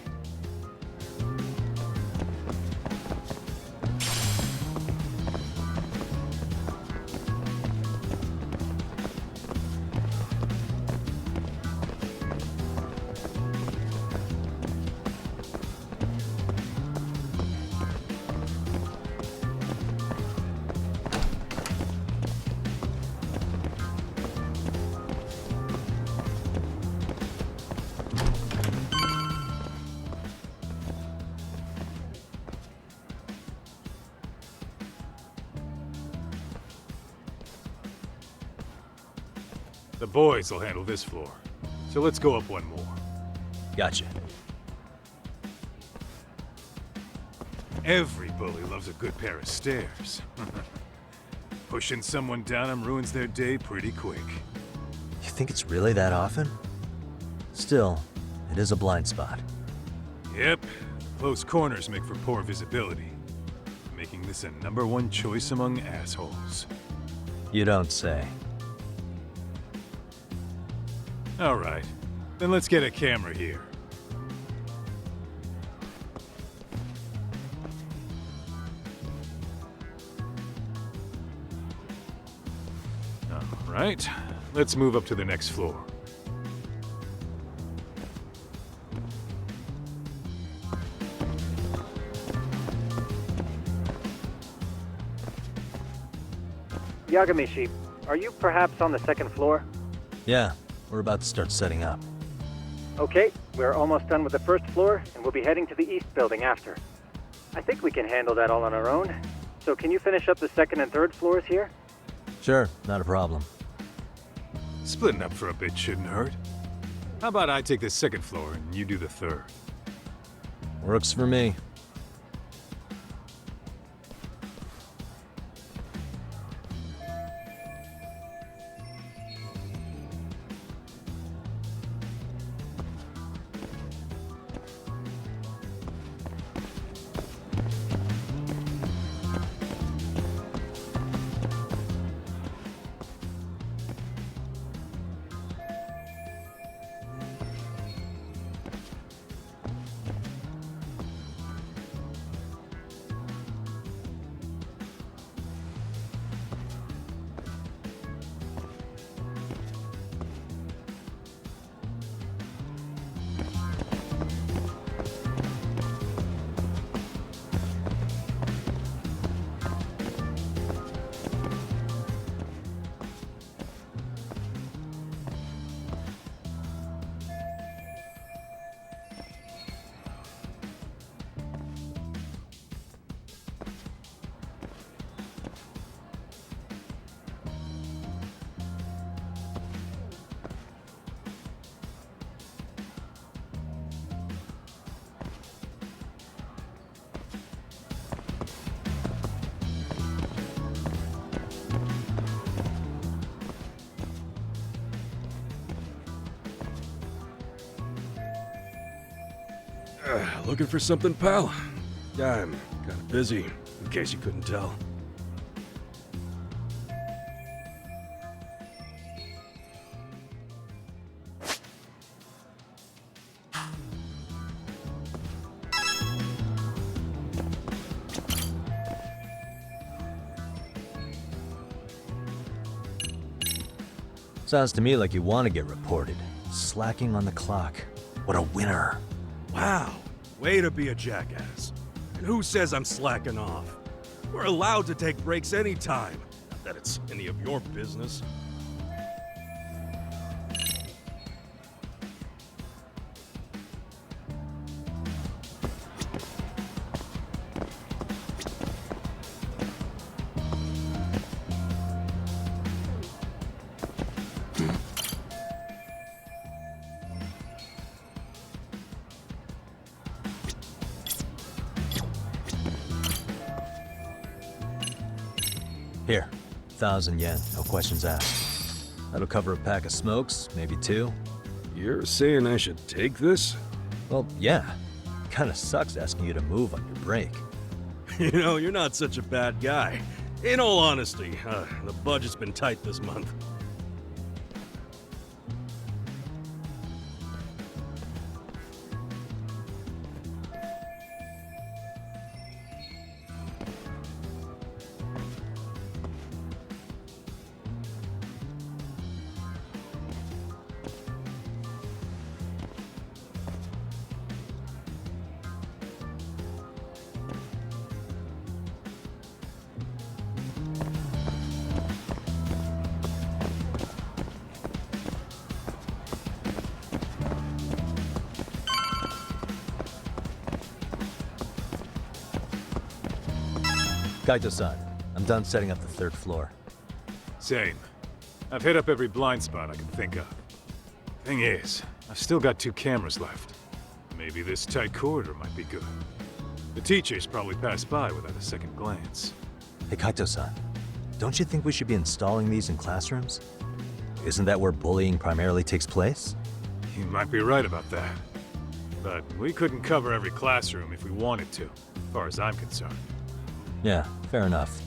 The boys will handle this floor. So let's go up one more. Gotcha. Every bully loves a good pair of stairs. Pushing someone down them ruins their day pretty quick. You think it's really that often? Still, it is a blind spot. Yep. Close corners make for poor visibility. Making this a #1 choice among assholes. You don't say. All right. Then let's get a camera here. All right. Let's move up to the next floor. Yagamishi, are you perhaps on the second floor? Yeah, we're about to start setting up. Okay, we're almost done with the first floor, and we'll be heading to the east building after. I think we can handle that all on our own. So can you finish up the second and third floors here? Sure, not a problem. Splitting up for a bit shouldn't hurt. How about I take the second floor and you do the third? Works for me. Looking for something, pal? Yeah, I'm kind of busy, in case you couldn't tell. Sounds to me like you want to get reported. Slacking on the clock. What a winner. Wow, way to be a jackass. And who says I'm slacking off? We're allowed to take breaks anytime. Not that it's any of your business. Here, 1,000 yen, no questions asked. That'll cover a pack of smokes, maybe 2. You're saying I should take this? Well, yeah. Kinda sucks asking you to move on your break. You know, you're not such a bad guy. In all honesty, the budget's been tight this month. Kaito-san, I'm done setting up the 3rd floor. Same. I've hit up every blind spot I can think of. Thing is, I've still got 2 cameras left. Maybe this tight corridor might be good. The teachers probably passed by without a second glance. Hey Kaito-san, don't you think we should be installing these in classrooms? Isn't that where bullying primarily takes place? You might be right about that. But we couldn't cover every classroom if we wanted to, as far as I'm concerned. Yeah, fair enough.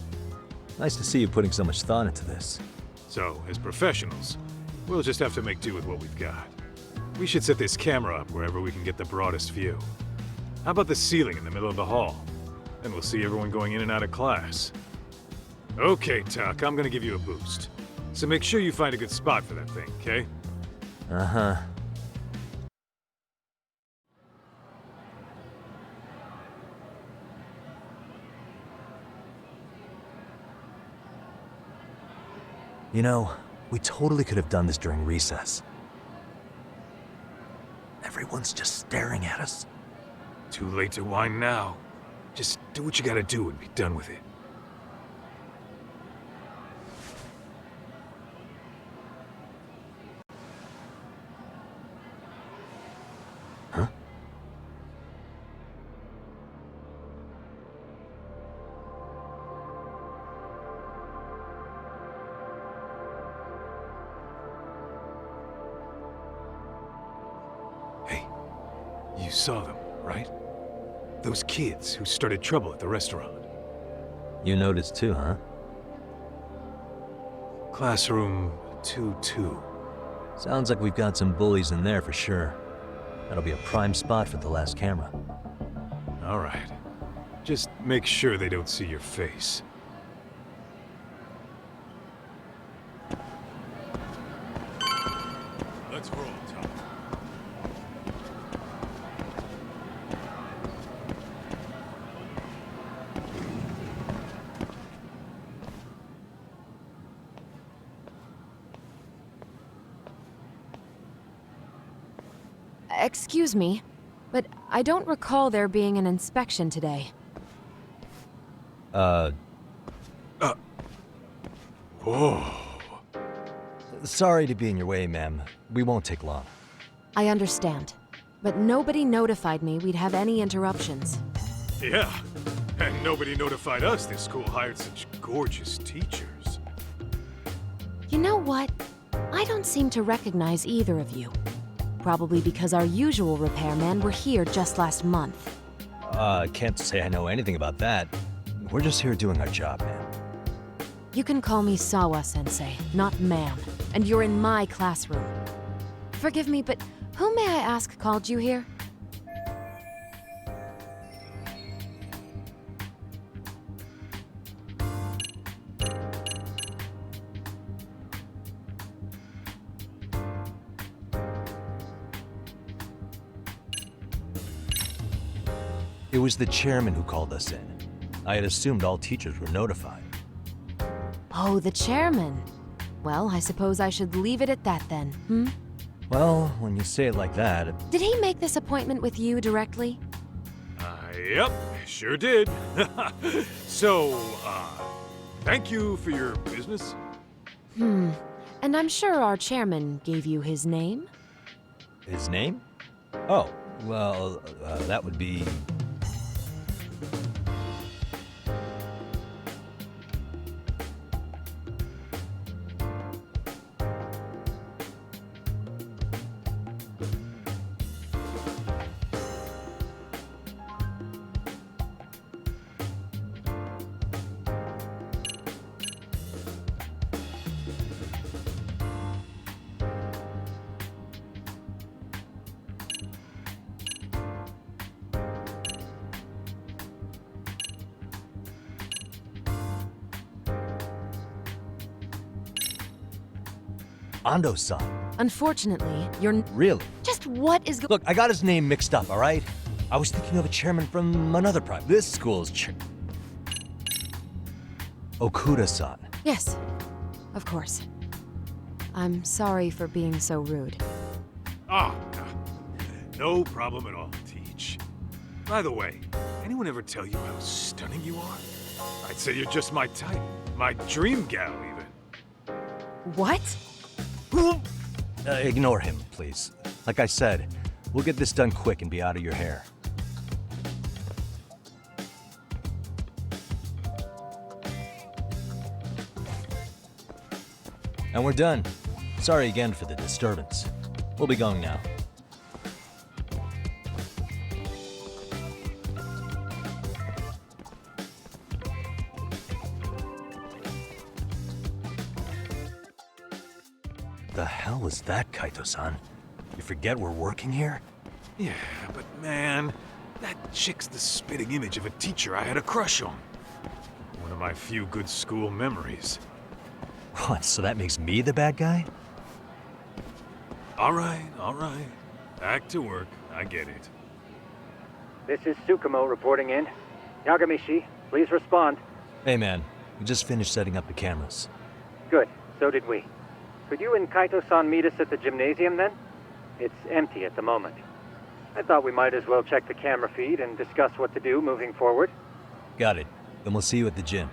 Nice to see you putting so much thought into this. So, as professionals, we'll just have to make do with what we've got. We should set this camera up wherever we can get the broadest view. How about the ceiling in the middle of the hall? Then we'll see everyone going in and out of class. Okay, Tuck, I'm gonna give you a boost. So make sure you find a good spot for that thing, okay? Uh-huh. You know, we totally could have done this during recess. Everyone's just staring at us. Too late to whine now. Just do what you gotta do and be done with it. Huh? Hey, you saw them, right? Those kids who started trouble at the restaurant. You noticed too, huh? Classroom 2-2. Sounds like we've got some bullies in there for sure. That'll be a prime spot for the last camera. All right. Just make sure they don't see your face. Let's roll, Tom. Excuse me, but I don't recall there being an inspection today. Whoa. Sorry to be in your way, ma'am. We won't take long. I understand, but nobody notified me we'd have any interruptions. Yeah, and nobody notified us this school hired such gorgeous teachers. You know what? I don't seem to recognize either of you. Probably because our usual repairmen were here just last month. I can't say I know anything about that. We're just here doing our job, ma'am. You can call me Sawa-sensei, not ma'am, and you're in my classroom. Forgive me, but who may I ask called you here? It was the chairman who called us in. I had assumed all teachers were notified. Oh, the chairman. Well, I suppose I should leave it at that then, hmm? Well, when you say it like that... Did he make this appointment with you directly? Yep, sure did. So, thank you for your business. And I'm sure our chairman gave you his name? His name? Oh, well, that would be... Ando-san. Unfortunately, you're... Really? Just what is... Look, I got his name mixed up, all right? I was thinking of a chairman from another This school's Okuda-san. Yes, of course. I'm sorry for being so rude. Ah, no problem at all, Teach. By the way, anyone ever tell you how stunning you are? I'd say you're just my type. My dream gal, even. What? Ignore him, please. Like I said, we'll get this done quick and be out of your hair. And we're done. Sorry again for the disturbance. We'll be going now. The hell was that, Kaito-san? You forget we're working here? Yeah, but man, that chick's the spitting image of a teacher I had a crush on. One of my few good school memories. What, so that makes me the bad guy? All right. Back to work. I get it. This is Tsukumo reporting in. Yagamishi, please respond. Hey man, we just finished setting up the cameras. Good. So did we. Could you and Kaito-san meet us at the gymnasium then? It's empty at the moment. I thought we might as well check the camera feed and discuss what to do moving forward. Got it. Then we'll see you at the gym.